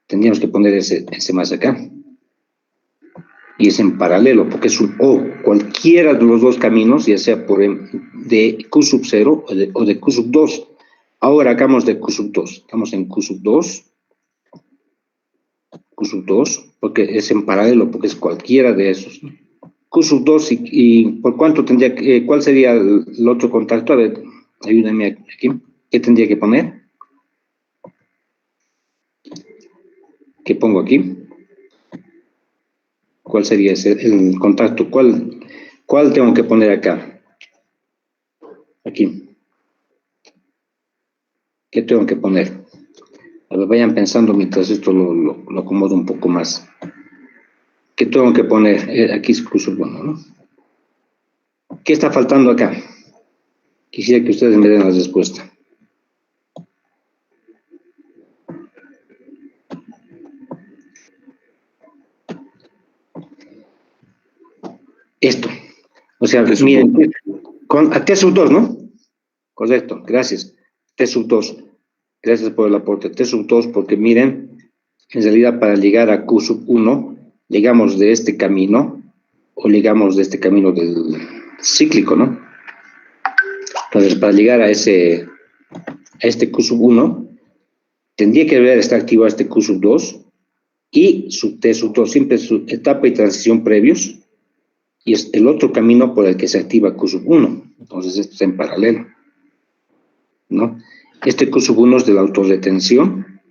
tendríamos que poner ese más acá. Y es en paralelo, porque es un O. Cualquiera de los dos caminos, ya sea de Q sub 0 o de Q sub 2. Ahora hagamos de Q sub 2. Estamos en Q sub 2. Q sub 2, porque es en paralelo, porque es cualquiera de esos. Q sub 2 y ¿por cuánto tendría que, cuál sería el otro contacto? A ver, ayúdenme aquí. ¿Qué tendría que poner? ¿Qué pongo aquí? ¿Cuál sería el contacto? ¿Cuál tengo que poner acá? Aquí. ¿Qué tengo que poner? A ver, vayan pensando mientras esto lo acomodo un poco más. ¿Qué tengo que poner? Aquí es Q sub 1, ¿no? ¿Qué está faltando acá? Quisiera que ustedes me den la respuesta. Esto. O sea, miren, con T sub 2, ¿no? Correcto, gracias. T sub 2. Gracias por el aporte. T sub 2, porque miren, en realidad para llegar a Q sub 1, llegamos de este camino, o llegamos de este camino del cíclico, ¿no? Entonces, para llegar a este Q sub 1, tendría que haber estar activado este Q sub 2 y su T sub 2, siempre su etapa y transición previos, y es el otro camino por el que se activa Q sub 1. Entonces, esto está en paralelo, ¿no? Este Q sub 1 es de la autorretención,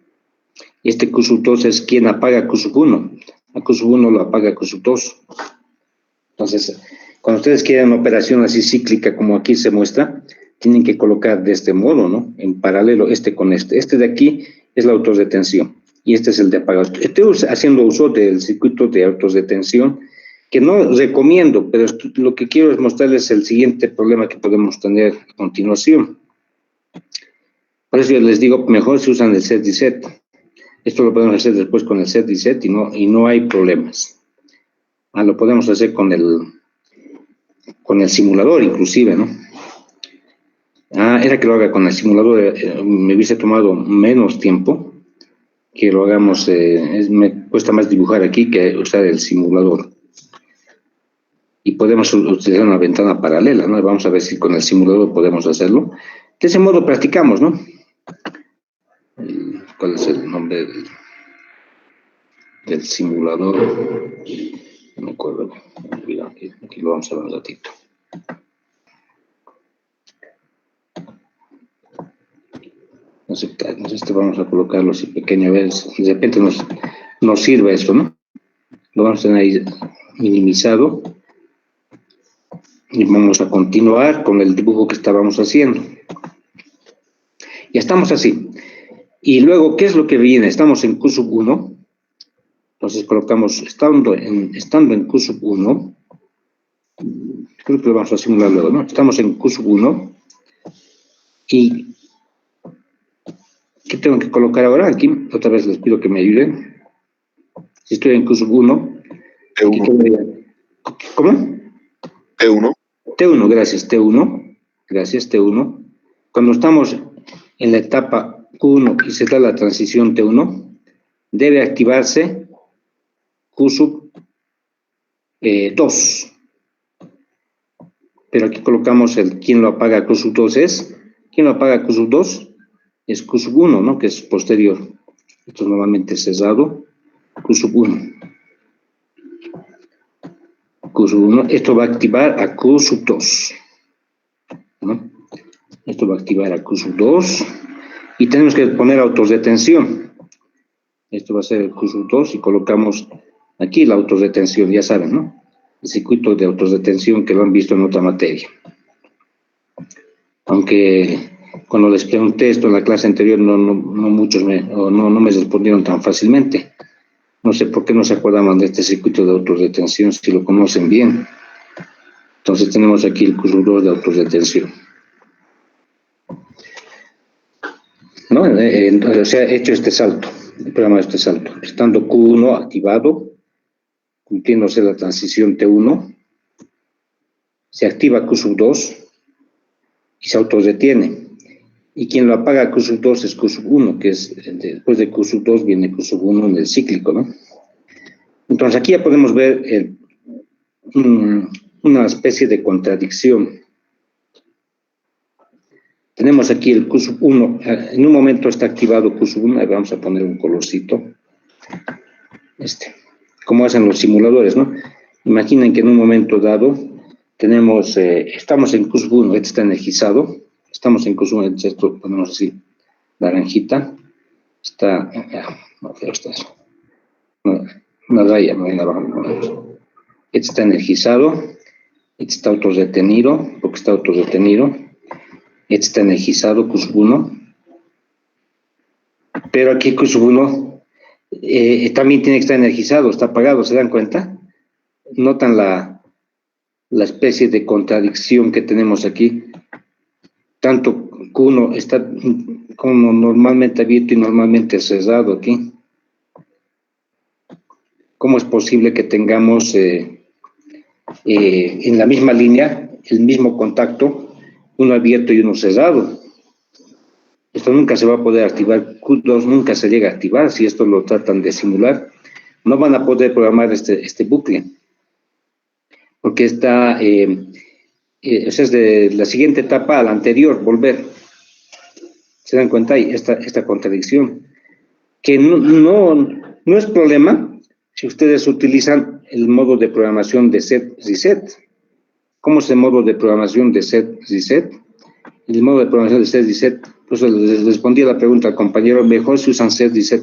y este Q sub 2 es quien apaga Q sub 1. A Q sub 1 lo apaga Q sub 2. Entonces, cuando ustedes quieren una operación así cíclica como aquí se muestra, tienen que colocar de este modo, ¿no? En paralelo este con este. Este de aquí es la autorretención y este es el de apagado. Estoy haciendo uso del circuito de autorretención que no recomiendo, pero lo que quiero es mostrarles el siguiente problema que podemos tener a continuación. Por eso yo les digo, mejor si usan el set y set. Esto lo podemos hacer después con el set y set y no hay problemas. Lo podemos hacer con el simulador inclusive, ¿no? Era que lo haga con el simulador, me hubiese tomado menos tiempo que lo hagamos, me cuesta más dibujar aquí que usar el simulador. Y podemos utilizar una ventana paralela, ¿no? Vamos a ver si con el simulador podemos hacerlo. De ese modo practicamos, ¿no? ¿Cuál es el nombre del simulador? No me acuerdo. Aquí lo vamos a ver un ratito. No sé, vamos a colocarlo así pequeño, a ver, de repente nos sirve esto, ¿no? Lo vamos a tener ahí minimizado. Y vamos a continuar con el dibujo que estábamos haciendo. Ya estamos así. Y luego, ¿qué es lo que viene? Estamos en Q sub 1. Entonces colocamos, estando en Q sub 1, creo que lo vamos a simular luego, ¿no? Estamos en Q sub 1. ¿Y qué tengo que colocar ahora? Aquí, otra vez les pido que me ayuden. Si estoy en Q sub 1. T1. ¿Cómo? T1. T1, gracias, T1. Gracias, T1. Cuando estamos en la etapa Q1 y se da la transición T1, debe activarse Q sub 2. Pero aquí colocamos ¿quién lo apaga Q sub 2 es? ¿Quién lo apaga Q sub 2? Es Q sub 1, ¿no? Que es posterior. Esto es nuevamente cerrado. Q sub 1. Q sub 1. Esto va a activar a Q sub 2. ¿No? Esto va a activar a Q sub 2. Y tenemos que poner autorretención. Esto va a ser el Q sub 2 y colocamos aquí la autorretención, ya saben, ¿no? El circuito de autorretención que lo han visto en otra materia. Aunque cuando les pregunté esto en la clase anterior, no muchos no me respondieron tan fácilmente. No sé por qué no se acordaban de este circuito de autorretención, si lo conocen bien. Entonces tenemos aquí el Q sub 2 de autorretención. ¿No? O sea, he hecho este salto, el programa de este salto. Estando Q1 activado, cumpliéndose la transición T1, se activa Q sub 2 y se autorretiene. Y quien lo apaga Q sub 2 es Q sub 1, que es después de Q sub 2 viene Q sub 1 en el cíclico, ¿no? Entonces aquí ya podemos ver una especie de contradicción. Tenemos aquí el Q sub 1, en un momento está activado Q sub 1, ahí vamos a poner un colorcito, como hacen los simuladores, ¿no? Imaginen que en un momento dado tenemos, estamos en Q sub 1, este está energizado, estamos en Q sub 1, esto ponemos así, naranjita, está, no creo que está eso, una raya, este está energizado, este está autorretenido, porque está autorretenido, este está energizado, Q sub 1, pero aquí Q sub 1 también tiene que estar energizado, está apagado, ¿se dan cuenta? Notan la especie de contradicción que tenemos aquí. Tanto Q1 está como normalmente abierto y normalmente cerrado aquí. ¿Cómo es posible que tengamos en la misma línea el mismo contacto, uno abierto y uno cerrado? Esto nunca se va a poder activar, Q2 nunca se llega a activar si esto lo tratan de simular. No van a poder programar este bucle, porque está, o sea, es de la siguiente etapa a la anterior, volver. ¿Se dan cuenta? Hay esta contradicción, que no es problema si ustedes utilizan el modo de programación de set reset. ¿Cómo es el modo de programación de set reset? El modo de programación de set reset, pues les respondí a la pregunta al compañero, mejor si usan set reset.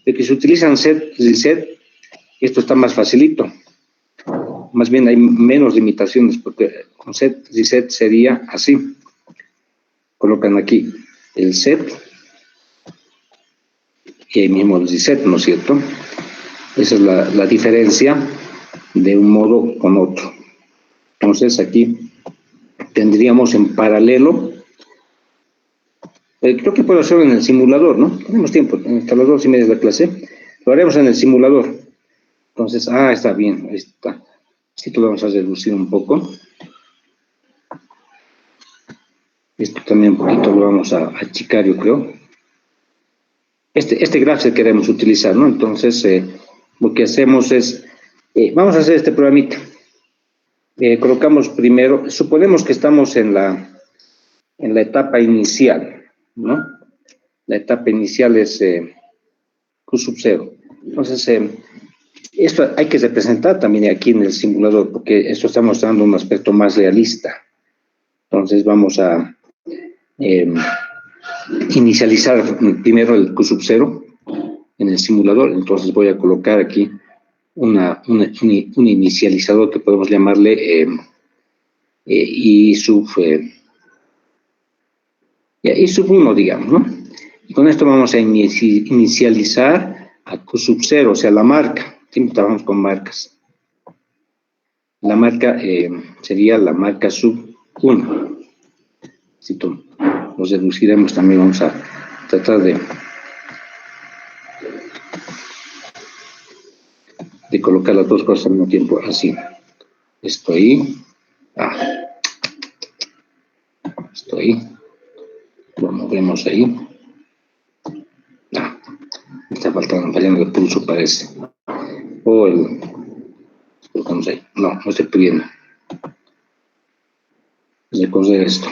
De que si utilizan set reset, esto está más facilito. Más bien hay menos limitaciones, porque con set reset sería así. Colocan aquí el set y ahí mismo el reset, ¿no es cierto? Esa es la diferencia de un modo con otro. Entonces aquí tendríamos en paralelo, creo que puedo hacerlo en el simulador, ¿no? Tenemos tiempo, hasta las 2:30 de la clase. Lo haremos en el simulador. Entonces, está bien, ahí está. Esto lo vamos a reducir un poco. Esto también un poquito lo vamos a achicar, yo creo. Este graph que queremos utilizar, ¿no? Entonces, lo que hacemos es, vamos a hacer este programita. Colocamos primero, suponemos que estamos en la etapa inicial, ¿no? La etapa inicial es Q sub 0. Entonces, esto hay que representar también aquí en el simulador, porque esto está mostrando un aspecto más realista. Entonces, vamos a inicializar primero el Q sub 0 en el simulador. Entonces, voy a colocar aquí un inicializador que podemos llamarle I sub 1, digamos, ¿no? Y con esto vamos a inicializar a Q sub 0, o sea, la marca. Siempre trabajamos con marcas. La marca sería la marca sub 1. Si los deduciremos, también vamos a tratar de colocar las dos cosas al mismo tiempo, así. Esto ahí. Esto ahí. Lo movemos ahí. Está fallando el pulso, parece. O el... colocamos ahí. No estoy pudiendo. Recorrer esto.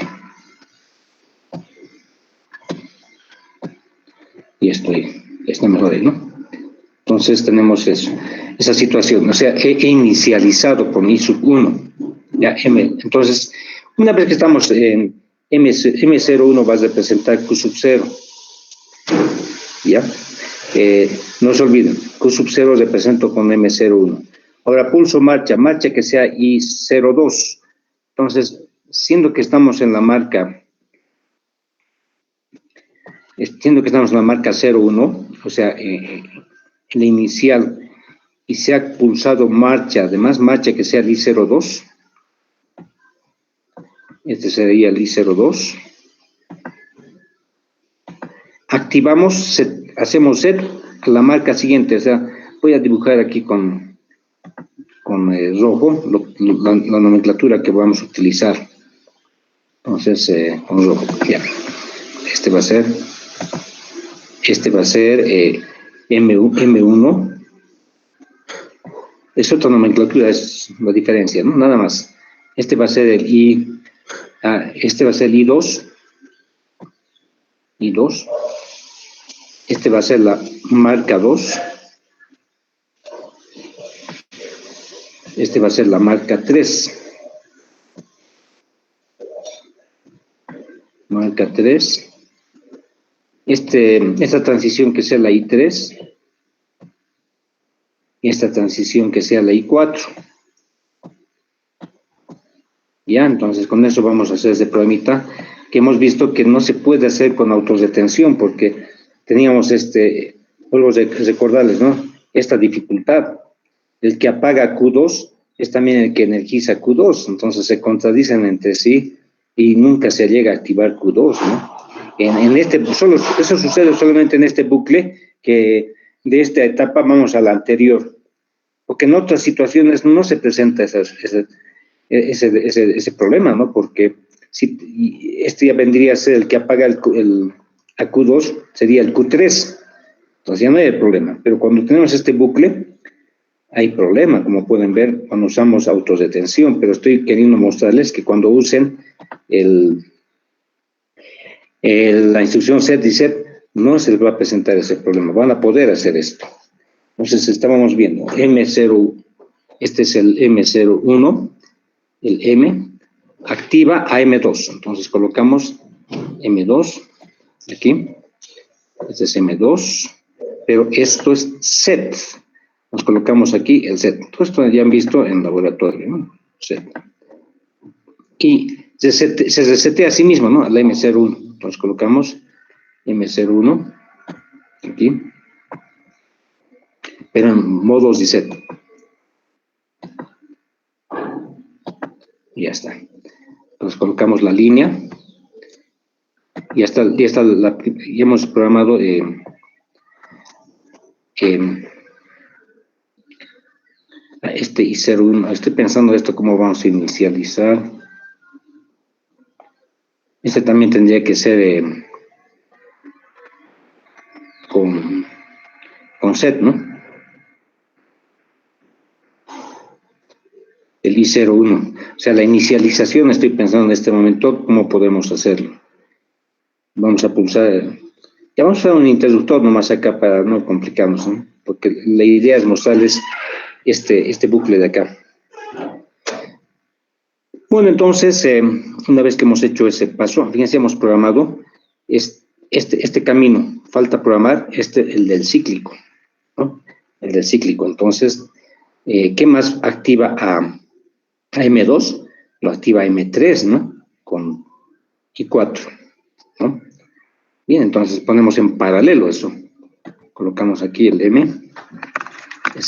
Y esto ahí. Está mejor ahí, ¿no? Entonces tenemos eso, esa situación. O sea, he inicializado con I sub 1. Ya, M. Entonces, una vez que estamos en M01 va a representar Q sub 0. ¿Ya? No se olviden, Q sub 0 represento con M01. Ahora pulso marcha que sea I02. Entonces, siendo que estamos en la marca, 01, o sea, la inicial, y se ha pulsado marcha, además marcha que sea el I02. Este sería el I02. Activamos, hacemos set a la marca siguiente, o sea, voy a dibujar aquí con rojo la nomenclatura que vamos a utilizar. Entonces, con rojo, ya. Este va a ser M1. Es otra nomenclatura, es la diferencia, ¿no? Nada más. Este va a ser el este va a ser el I2. Este va a ser la marca 2. Este va a ser la marca 3. Marca 3. Esta transición que sea la I3. Y esta transición que sea la I4. Ya, entonces con eso vamos a hacer ese programita que hemos visto que no se puede hacer con autorretención porque teníamos vuelvo a recordarles, ¿no? Esta dificultad. El que apaga Q2 es también el que energiza Q2, entonces se contradicen entre sí y nunca se llega a activar Q2, ¿no? Eso sucede solamente en este bucle, que de esta etapa vamos a la anterior, porque en otras situaciones no se presenta ese problema, ¿no? Porque este ya vendría a ser el que apaga a Q2, sería el Q3, entonces ya no hay problema, pero cuando tenemos este bucle, hay problema, como pueden ver, cuando usamos autorretención, pero estoy queriendo mostrarles que cuando usen la instrucción set y set, no se les va a presentar ese problema, van a poder hacer esto. Entonces, estábamos viendo M0, este es el M01, el M, activa a M2, entonces colocamos M2, aquí, este es M2, pero esto es set. Nos colocamos aquí el set. Todo esto ya han visto en laboratorio, ¿no? Set. Y se resetea a sí mismo, ¿no? La M01. Entonces colocamos M01 aquí. Pero en modos de set. Y ya está. Entonces colocamos la línea. Y ya hemos programado este I01, estoy pensando esto, cómo vamos a inicializar. Este también tendría que ser con set, ¿no? El I01. O sea, la inicialización, estoy pensando en este momento, ¿cómo podemos hacerlo? Vamos a pulsar, ya vamos a usar un interruptor nomás acá para no complicarnos, ¿no? Porque la idea es mostrarles este bucle de acá. Bueno, entonces, una vez que hemos hecho ese paso, fíjense, hemos programado este camino. Falta programar el del cíclico, ¿no? El del cíclico. Entonces, ¿Qué más activa a M2? Lo activa M3, ¿no? Con I4, ¿no? Bien, entonces ponemos en paralelo eso. Colocamos aquí el M, el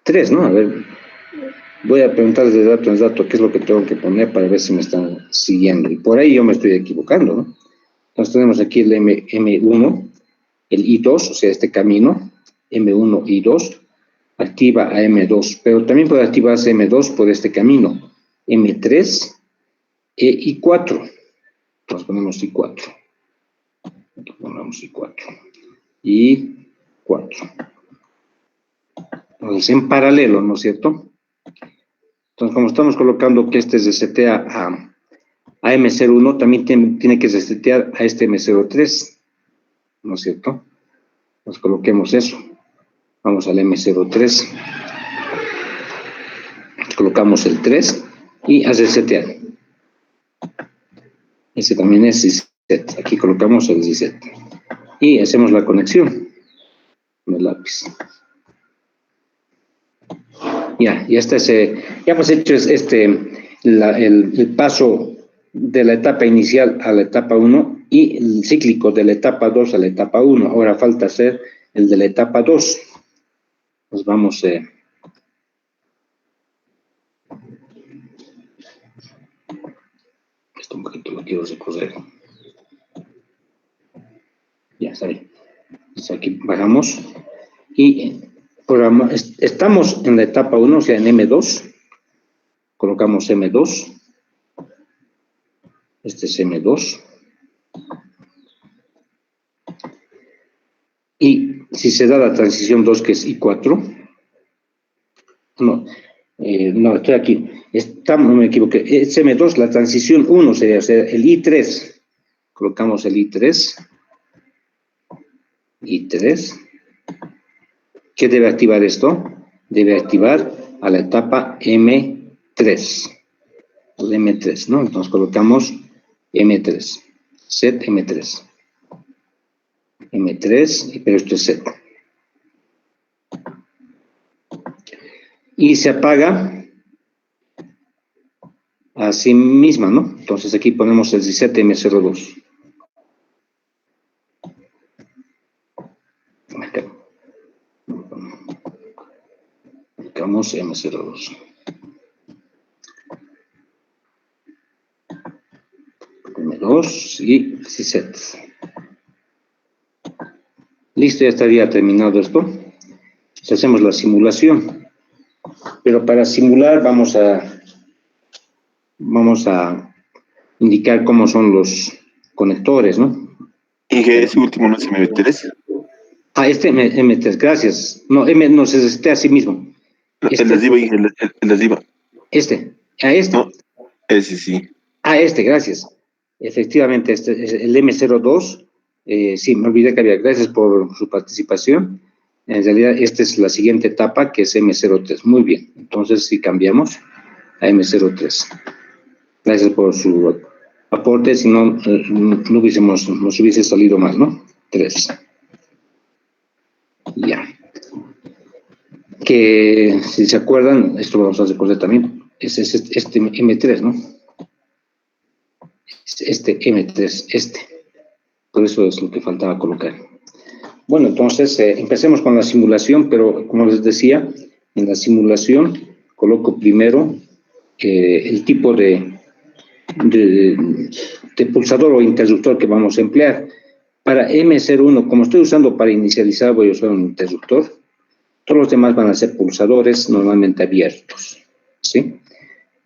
M3, ¿no? A ver, voy a preguntarles de dato en dato qué es lo que tengo que poner para ver si me están siguiendo. Y por ahí yo me estoy equivocando, ¿no? Entonces tenemos aquí el M1, el I2, o sea, este camino, M1, I2, activa a M2, pero también puede activarse M2 por este camino, M3 e I4. Entonces ponemos I4. Aquí ponemos I4. I4. Entonces, en paralelo, ¿no es cierto? Entonces, como estamos colocando que este se setea a M01, también tiene que setear a este M03, ¿no es cierto? Entonces, coloquemos eso. Vamos al M03. Colocamos el 3 y hace setear. Ese también es 17. Aquí colocamos el 17. Y hacemos la conexión con el lápiz. Ya está ya hemos hecho el paso de la etapa inicial a la etapa 1 y el cíclico de la etapa 2 a la etapa 1. Ahora falta hacer el de la etapa 2. Nos vamos esto un poquito lo quiero recorrer. Ya está bien. Entonces aquí bajamos y estamos en la etapa 1, o sea, en M2. Colocamos M2. Este es M2. Y si se da la transición 2, que es I4, no, estoy aquí, no me equivoqué, es M2, la transición 1 sería, o sea, el I3, colocamos el I3, ¿qué debe activar esto? Debe activar a la etapa M3, el M3, ¿no? Entonces colocamos M3, set M3, pero esto es set. Y se apaga a sí misma, ¿no? Entonces aquí ponemos el 17M02. Aplicamos M02. M2 y reset. Listo, ya estaría terminado esto. Entonces hacemos la simulación. Pero para simular vamos a indicar cómo son los conectores, ¿no? ¿Y que ese último no es M3? Este M3, gracias. No, no, se setea a sí mismo. El de arriba, el de arriba. Este. No, ese sí. Gracias. Efectivamente, este es el M02. Sí, me olvidé que había. Gracias por su participación. En realidad, esta es la siguiente etapa, que es M03. Muy bien. Entonces, si cambiamos a M03. Gracias por su aporte. Si no, nos hubiese salido mal, ¿no? 3. Ya. Que, si se acuerdan, esto lo vamos a recordar también, es este M3, ¿no? Este M3, Por eso es lo que faltaba colocar. Bueno, entonces empecemos con la simulación, pero como les decía, en la simulación coloco primero el tipo de pulsador o interruptor que vamos a emplear. Para M01, como estoy usando para inicializar, voy a usar un interruptor. Todos los demás van a ser pulsadores normalmente abiertos, ¿sí?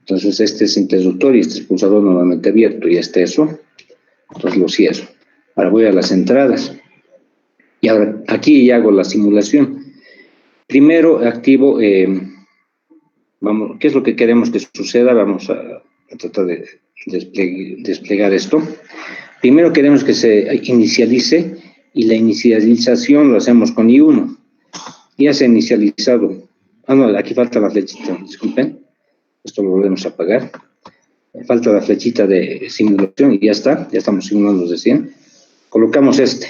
Entonces, este es interruptor y este es pulsador normalmente abierto, y eso. Entonces lo cierro. Ahora voy a las entradas. Y ahora aquí ya hago la simulación. Primero activo, ¿qué es lo que queremos que suceda? Vamos a tratar de desplegar esto. Primero queremos que se inicialice, y la inicialización lo hacemos con I1. Ya se ha inicializado. No, aquí falta la flechita, disculpen. Esto lo volvemos a apagar. Falta la flechita de simulación y ya está. Ya estamos simulando recién. Colocamos este.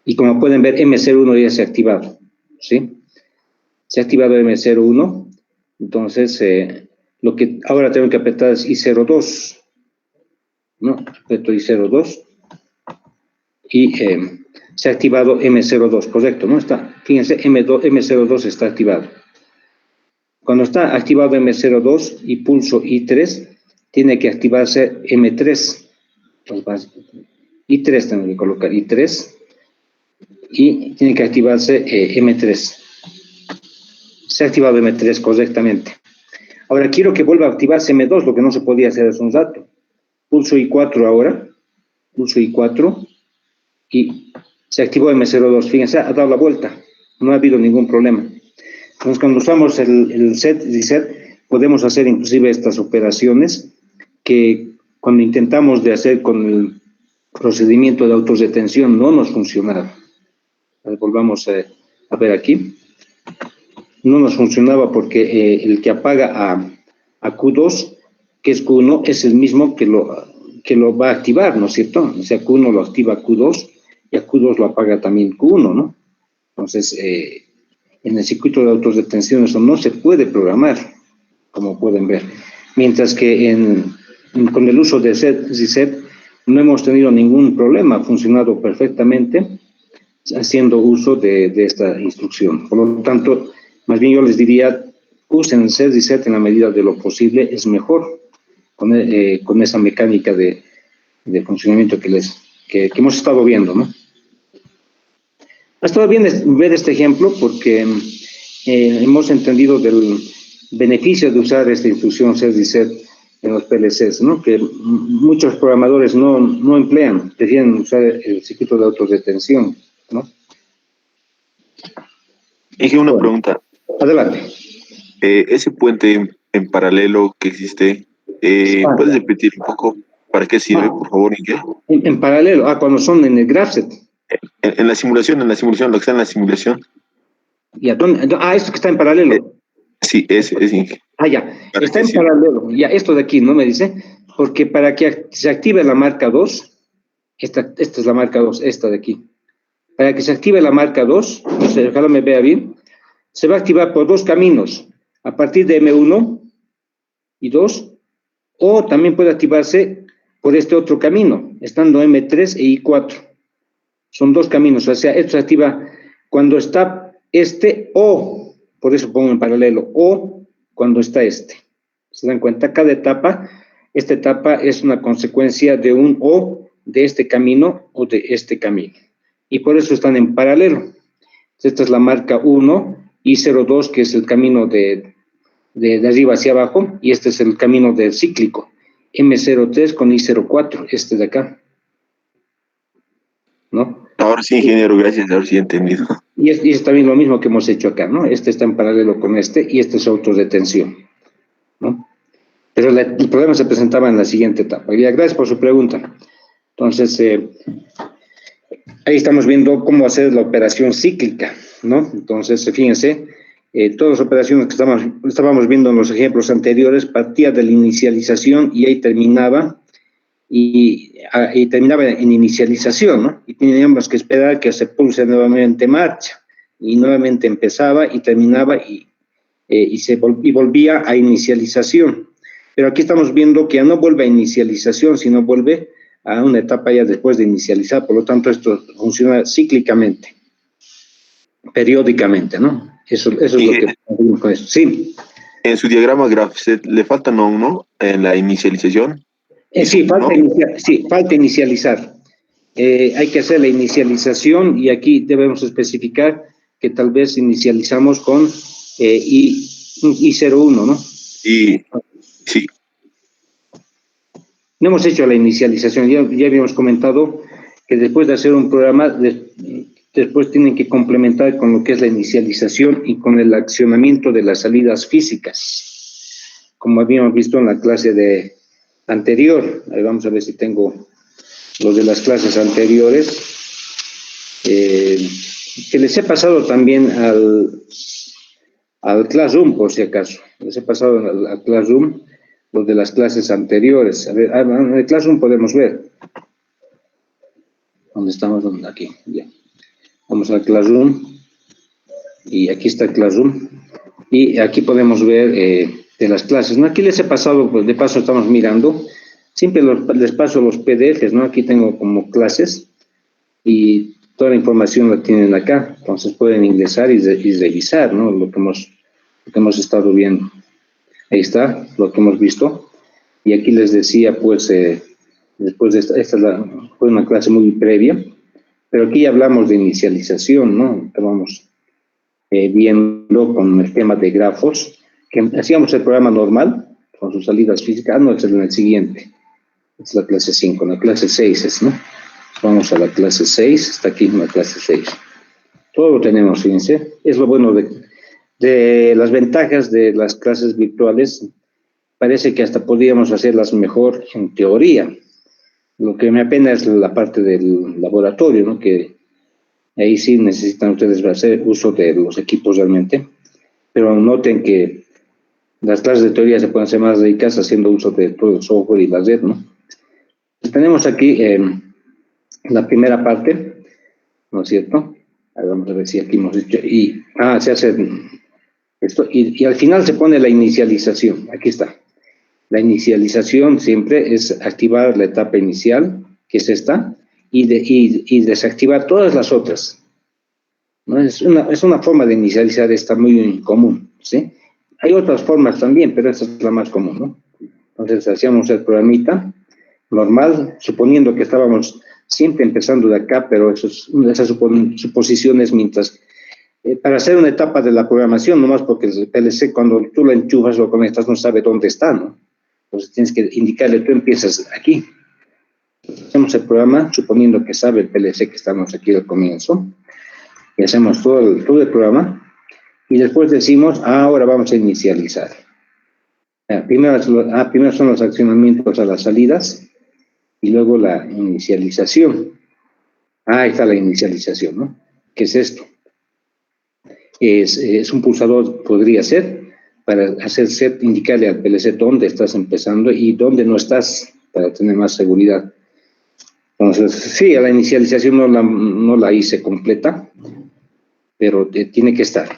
Y como pueden ver, M01 ya se ha activado, ¿sí? Se ha activado M01, entonces lo que ahora tengo que apretar es I02, ¿no? Apreto I02 y se ha activado M02, correcto, ¿no? Está, fíjense, M02 está activado. Cuando está activado M02 y pulso I3, tiene que activarse M3. I3 tengo que colocar I3 y tiene que activarse M3. Se ha activado M3 correctamente. Ahora quiero que vuelva a activarse M2, lo que no se podía hacer hace un rato. Pulso I4 ahora, pulso I4 y se activó M02. Fíjense, ha dado la vuelta, no ha habido ningún problema. Entonces, cuando usamos el set reset, podemos hacer inclusive estas operaciones que cuando intentamos de hacer con el procedimiento de autorretención no nos funcionaba. Volvamos a ver aquí. No nos funcionaba porque el que apaga a Q2, que es Q1, es el mismo que lo va a activar, ¿no es cierto? O sea, Q1 lo activa Q2 y a Q2 lo apaga también Q1, ¿no? Entonces, en el circuito de autorretención eso no se puede programar, como pueden ver. Mientras que con el uso de set reset no hemos tenido ningún problema, ha funcionado perfectamente haciendo uso de esta instrucción. Por lo tanto, más bien yo les diría, usen set reset en la medida de lo posible, es mejor con esa mecánica de funcionamiento que hemos estado viendo, ¿no? Ha estado bien ver este ejemplo porque hemos entendido del beneficio de usar esta instrucción set reset en los PLCs, ¿no? Que muchos programadores no emplean, prefieren usar el circuito de autorretención, ¿no? Dije una pregunta. Adelante. Ese puente en paralelo que existe, ¿puedes repetir un poco para qué sirve, por favor, y qué? En paralelo, cuando son en el GraphSet. En la simulación, lo que está en la simulación. Ya, esto que está en paralelo. Sí, ese. Ya, está en paralelo. Ya, esto de aquí, ¿no? Me dice, porque para que se active la marca 2, esta es la marca 2, esta de aquí. Para que se active la marca 2, no sé, ojalá me vea bien, se va a activar por dos caminos, a partir de M1 y 2, o también puede activarse por este otro camino, estando M3 e I4. Son dos caminos, o sea, esto se activa cuando está este o, por eso pongo en paralelo, o cuando está este. ¿Se dan cuenta? Cada etapa, esta etapa es una consecuencia de un o de este camino o de este camino. Y por eso están en paralelo. Esta es la marca 1, I02, que es el camino de arriba hacia abajo, y este es el camino del cíclico, M03 con I04, este de acá. ¿No? Ahora sí, ingeniero, gracias, ahora sí he entendido. Y es también lo mismo que hemos hecho acá, ¿no? Este está en paralelo con este y este es autorretención, ¿no? Pero el problema se presentaba en la siguiente etapa. Y gracias por su pregunta. Entonces, ahí estamos viendo cómo hacer la operación cíclica, ¿no? Entonces, fíjense, todas las operaciones que estábamos viendo en los ejemplos anteriores partía de la inicialización y ahí terminaba y terminaba en inicialización, ¿no? Y teníamos que esperar que se pulse nuevamente marcha, y nuevamente empezaba y terminaba y volvía a inicialización. Pero aquí estamos viendo que ya no vuelve a inicialización, sino vuelve a una etapa ya después de inicializar, por lo tanto esto funciona cíclicamente, periódicamente, ¿no? Eso es lo que podemos con esto. Sí. En su diagrama GraphSet le falta ¿no? En la inicialización. Sí, falta inicializar. Hay que hacer la inicialización y aquí debemos especificar que tal vez inicializamos con I01, ¿no? Sí. No hemos hecho la inicialización, ya habíamos comentado que después de hacer un programa, después tienen que complementar con lo que es la inicialización y con el accionamiento de las salidas físicas, como habíamos visto en la clase anterior. Ahí vamos a ver si tengo los de las clases anteriores, que les he pasado también al Classroom, por si acaso. Les he pasado al Classroom los de las clases anteriores. A ver, en el Classroom podemos ver. ¿Dónde estamos? Aquí, ya. Vamos al Classroom. Y aquí está el Classroom. Y aquí podemos ver de las clases, ¿no? Aquí les he pasado, pues de paso estamos mirando, siempre les paso los PDFs, ¿no? Aquí tengo como clases y toda la información la tienen acá, entonces pueden ingresar y revisar, ¿no? Lo que hemos estado viendo. Ahí está, lo que hemos visto. Y aquí les decía, pues, después de fue una clase muy previa, pero aquí ya hablamos de inicialización, ¿no? Estábamos viendo con el tema de grafos, que hacíamos el programa normal, con sus salidas físicas. No, es en el siguiente, es la clase 5, la clase 6 es, ¿no? Vamos a la clase 6, está aquí en la clase 6. Todo lo tenemos, fíjense. Es lo bueno de las ventajas de las clases virtuales. Parece que hasta podríamos hacerlas mejor en teoría. Lo que me apena es la parte del laboratorio, ¿no? Que ahí sí necesitan ustedes hacer uso de los equipos realmente. Pero noten que las clases de teoría se pueden hacer más ricas haciendo uso de todo el software y la red, ¿no? Tenemos aquí la primera parte, ¿no es cierto? Vamos a ver si aquí hemos hecho. Se hace esto. Y al final se pone la inicialización. Aquí está. La inicialización siempre es activar la etapa inicial, que es esta, y desactivar todas las otras, ¿no? Es una forma de inicializar esta muy común, ¿sí? Hay otras formas también, pero esta es la más común, ¿no? Entonces hacíamos el programita normal, suponiendo que estábamos siempre empezando de acá, pero esas suposiciones mientras... para hacer una etapa de la programación, nomás porque el PLC cuando tú lo enchufas, lo conectas, no sabe dónde está, ¿no? Entonces tienes que indicarle, tú empiezas aquí. Hacemos el programa, suponiendo que sabe el PLC que estamos aquí al comienzo, y hacemos todo el programa, y después decimos, ahora vamos a inicializar. Primero son los accionamientos a las salidas, y luego la inicialización. Ahí está la inicialización, ¿no? ¿Qué es esto? Es un pulsador, podría ser, para hacer set, indicarle al PLC dónde estás empezando y dónde no estás, para tener más seguridad. Entonces, sí, a la inicialización no la hice completa, pero tiene que estar.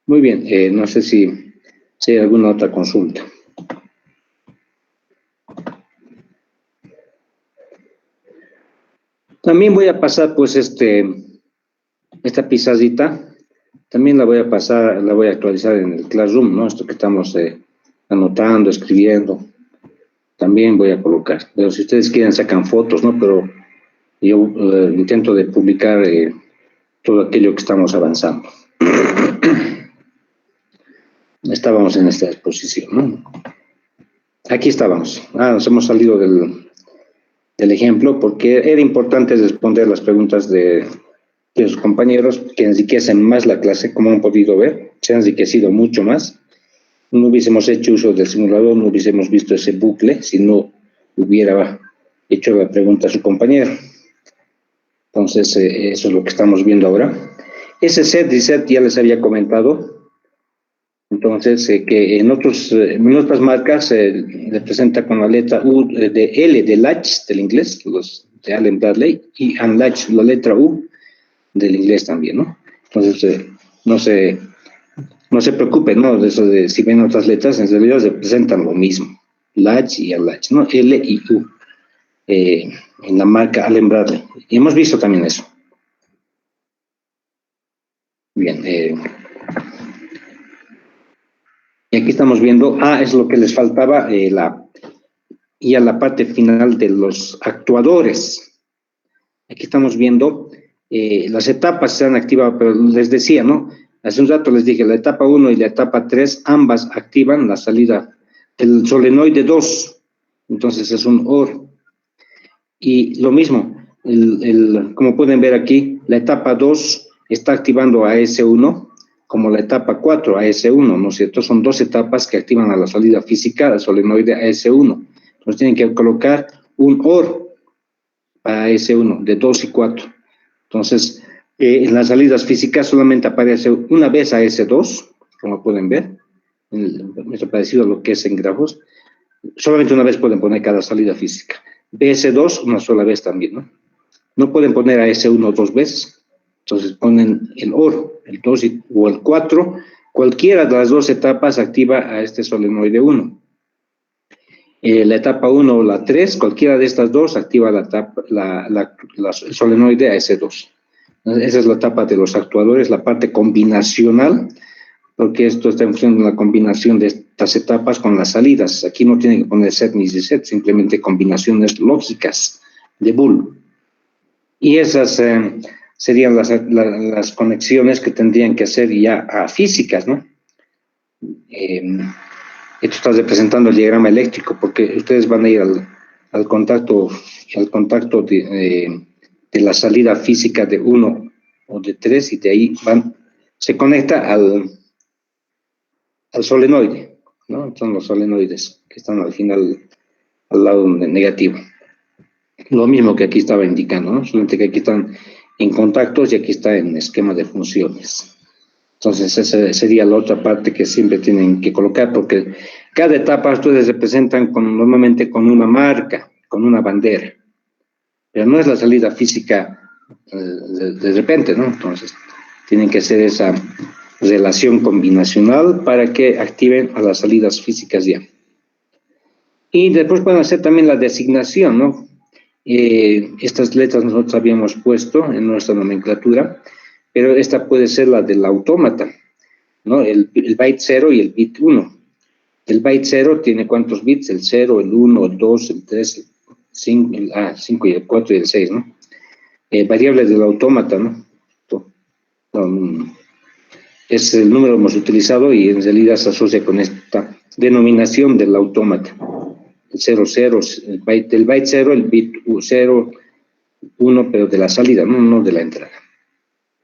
Muy bien, no sé si hay alguna otra consulta. También voy a pasar, pues, esta pizarrita, también la voy a pasar, la voy a actualizar en el Classroom, ¿no? Esto que estamos anotando, escribiendo, también voy a colocar. Pero si ustedes quieren, sacan fotos, ¿no? Pero yo intento de publicar todo aquello que estamos avanzando. Estábamos en esta exposición, ¿no? Aquí estábamos. Nos hemos salido del ejemplo porque era importante responder las preguntas de los compañeros que enriquecen más la clase, como han podido ver, se ha enriquecido mucho más. No hubiésemos hecho uso del simulador, no hubiésemos visto ese bucle si no hubiera hecho la pregunta a su compañero. Entonces, eso es lo que estamos viendo ahora. Ese set reset ya les había comentado. Entonces, que en otras marcas le presenta con la letra U de L, de Latch, del inglés, los de Allen Bradley, y Unlatch, la letra U, del inglés también, ¿no? Entonces, no se preocupen, ¿no? De eso de si ven otras letras, en realidad representan lo mismo. Latch y Unlatch, ¿no? L y U, en la marca Allen Bradley. Y hemos visto también eso. Bien, y aquí estamos viendo, es lo que les faltaba, y a la parte final de los actuadores. Aquí estamos viendo las etapas se han activado, pero les decía, ¿no? Hace un rato les dije, la etapa 1 y la etapa 3, ambas activan la salida del solenoide 2. Entonces es un OR. Y lo mismo, como pueden ver aquí, la etapa 2 está activando a S1, como la etapa 4 a S1, ¿no es cierto? Son dos etapas que activan a la salida física del solenoide a S1. Entonces tienen que colocar un OR para S1, de 2 y 4. Entonces, en las salidas físicas solamente aparece una vez a S2, como pueden ver, es parecido a lo que es en grafos. Solamente una vez pueden poner cada salida física. BS2, una sola vez también, ¿no? No pueden poner a S1 dos veces. Entonces ponen el OR, el 2 o el 4, cualquiera de las dos etapas activa a este solenoide 1. La etapa 1 o la 3, cualquiera de estas dos activa el solenoide AS2. Esa es la etapa de los actuadores, la parte combinacional, porque esto está en función de la combinación de estas etapas con las salidas. Aquí no tiene que poner set ni set, simplemente combinaciones lógicas de Boole. Y esas serían las conexiones que tendrían que ser ya físicas, ¿no? Esto está representando el diagrama eléctrico, porque ustedes van a ir al contacto de la salida física de 1 o de 3, y de ahí se conecta al solenoide, ¿no? Son los solenoides que están al final, al lado negativo. Lo mismo que aquí estaba indicando, ¿no? Solamente que aquí están en contactos y aquí está en esquema de funciones. Entonces, esa sería la otra parte que siempre tienen que colocar, porque cada etapa ustedes representan normalmente con una marca, con una bandera. Pero no es la salida física de repente, ¿no? Entonces, tienen que hacer esa relación combinacional para que activen a las salidas físicas ya. Y después pueden hacer también la designación, ¿no? Estas letras nosotros habíamos puesto en nuestra nomenclatura, pero esta puede ser la del autómata, ¿no? El byte 0 y el bit 1. El byte 0 tiene ¿cuántos bits? El 0, el 1, el 2, el 3, el 5 y el 4 y el 6, ¿no? Variables del autómata, ¿no? Es el número que hemos utilizado y en realidad se asocia con esta denominación del autómata. El 00, el byte 0, el bit 0, 1, pero de la salida, no de la entrada.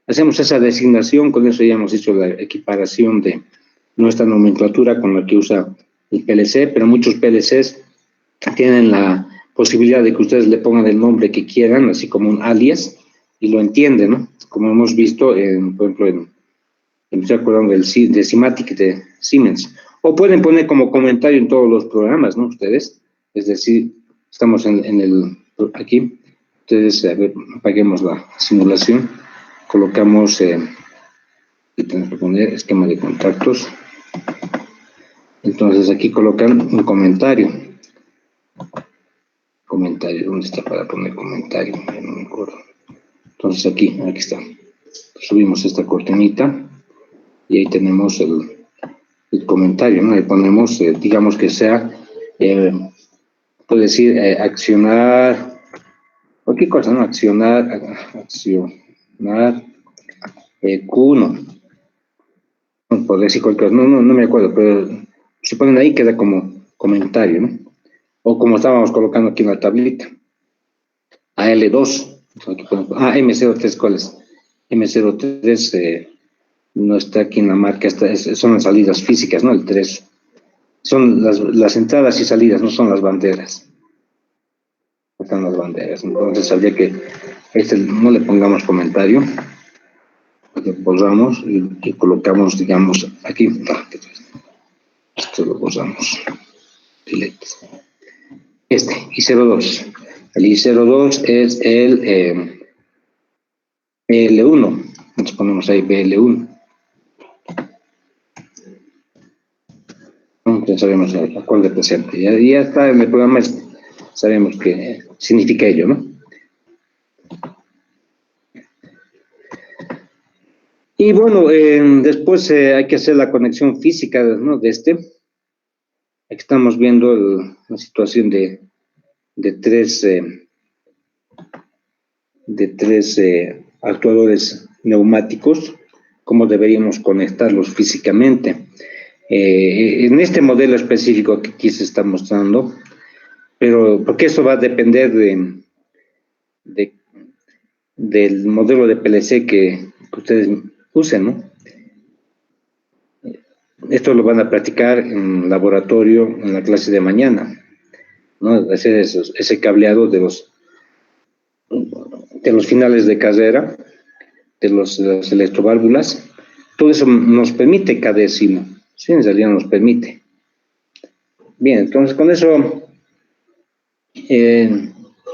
Hacemos esa designación, con eso ya hemos hecho la equiparación de nuestra nomenclatura con la que usa el PLC, pero muchos PLCs tienen la posibilidad de que ustedes le pongan el nombre que quieran, así como un alias, y lo entienden, ¿no? Como hemos visto, por ejemplo, me estoy acordando de Simatic de Siemens. O pueden poner como comentario en todos los programas, ¿no? Ustedes, es decir, estamos aquí, ustedes, a ver, apaguemos la simulación, colocamos, tenemos que poner esquema de contactos, entonces aquí colocan un comentario, ¿dónde está para poner comentario? No me acuerdo. Entonces aquí está, subimos esta cortinita, y ahí tenemos el comentario, ¿no? Le ponemos, digamos que sea, puede decir accionar, cualquier cosa, ¿no? Accionar Q1. No puedo decir cualquier cosa, no me acuerdo, pero si ponen ahí queda como comentario, ¿no? O como estábamos colocando aquí en la tablita, AL2, M03, ¿cuál es? M03, no está aquí en la marca, son las salidas físicas, ¿no? El 3. Son las entradas y salidas, no son las banderas. Están las banderas. Entonces habría que no le pongamos comentario, lo borramos y colocamos, digamos, aquí. Esto lo borramos. I02. El I02 es el BL1. Nos ponemos ahí BL1. Ya sabemos a cuál representa. Ya está en el programa, sabemos qué significa ello, ¿no? Y bueno, después hay que hacer la conexión física, ¿no? De Aquí estamos viendo la situación de tres actuadores neumáticos, cómo deberíamos conectarlos físicamente. En este modelo específico que aquí se está mostrando, pero porque eso va a depender del modelo de PLC que ustedes usen, ¿no? Esto lo van a practicar en laboratorio en la clase de mañana, ¿no? Hacer ese cableado de los finales de carrera, de las electroválvulas. Todo eso nos permite cada décimo, sí, en realidad nos permite. Bien, entonces con eso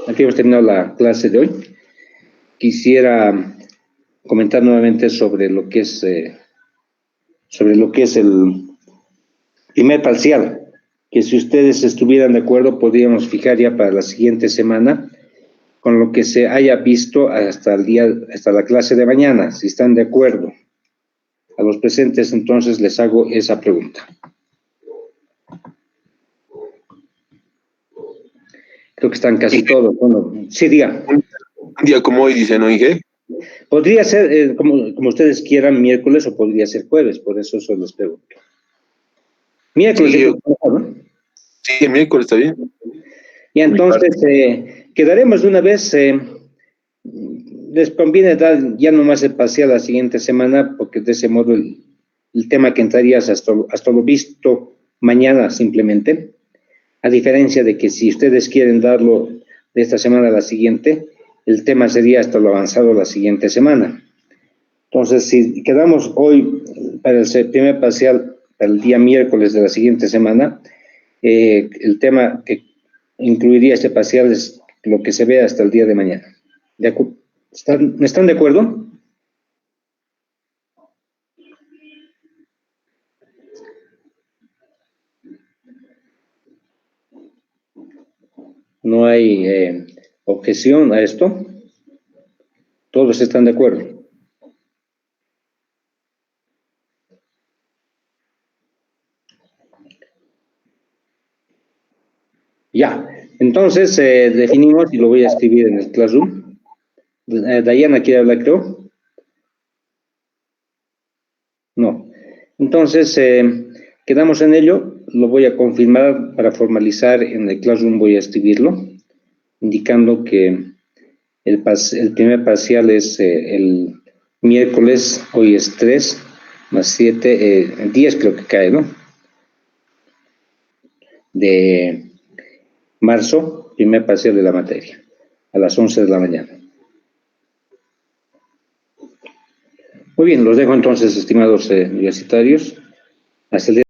aquí hemos terminado la clase de hoy. Quisiera comentar nuevamente sobre lo que es el primer parcial, que si ustedes estuvieran de acuerdo, podríamos fijar ya para la siguiente semana con lo que se haya visto hasta la clase de mañana, si están de acuerdo. A los presentes, entonces, les hago esa pregunta. Creo que están casi todos. Bueno, sí, diga. Un día como hoy, dice, ¿no, Inge? Podría ser, como ustedes quieran, miércoles o podría ser jueves, por eso les pregunto. Miércoles, Sí, ¿no? sí, miércoles está bien. Y entonces quedaremos de una vez. Les conviene dar ya nomás el pase a la siguiente semana, porque de ese modo el tema que entrarías hasta lo visto mañana simplemente. A diferencia de que si ustedes quieren darlo de esta semana a la siguiente, el tema sería hasta lo avanzado la siguiente semana. Entonces, si quedamos hoy para el primer parcial, para el día miércoles de la siguiente semana, el tema que incluiría este parcial es lo que se ve hasta el día de mañana. ¿Están de acuerdo? ¿No hay objeción a esto? ¿Todos están de acuerdo? Ya, entonces definimos y lo voy a escribir en el Classroom. Dayana quiere hablar, creo. No. Entonces, quedamos en ello. Lo voy a confirmar para formalizar en el Classroom. Voy a escribirlo, indicando que el primer parcial es el miércoles, hoy es 3 más 7, 10 creo que cae, ¿no? De marzo, primer parcial de la materia, a las 11 de la mañana. Muy bien, los dejo entonces, estimados universitarios. Hasta el día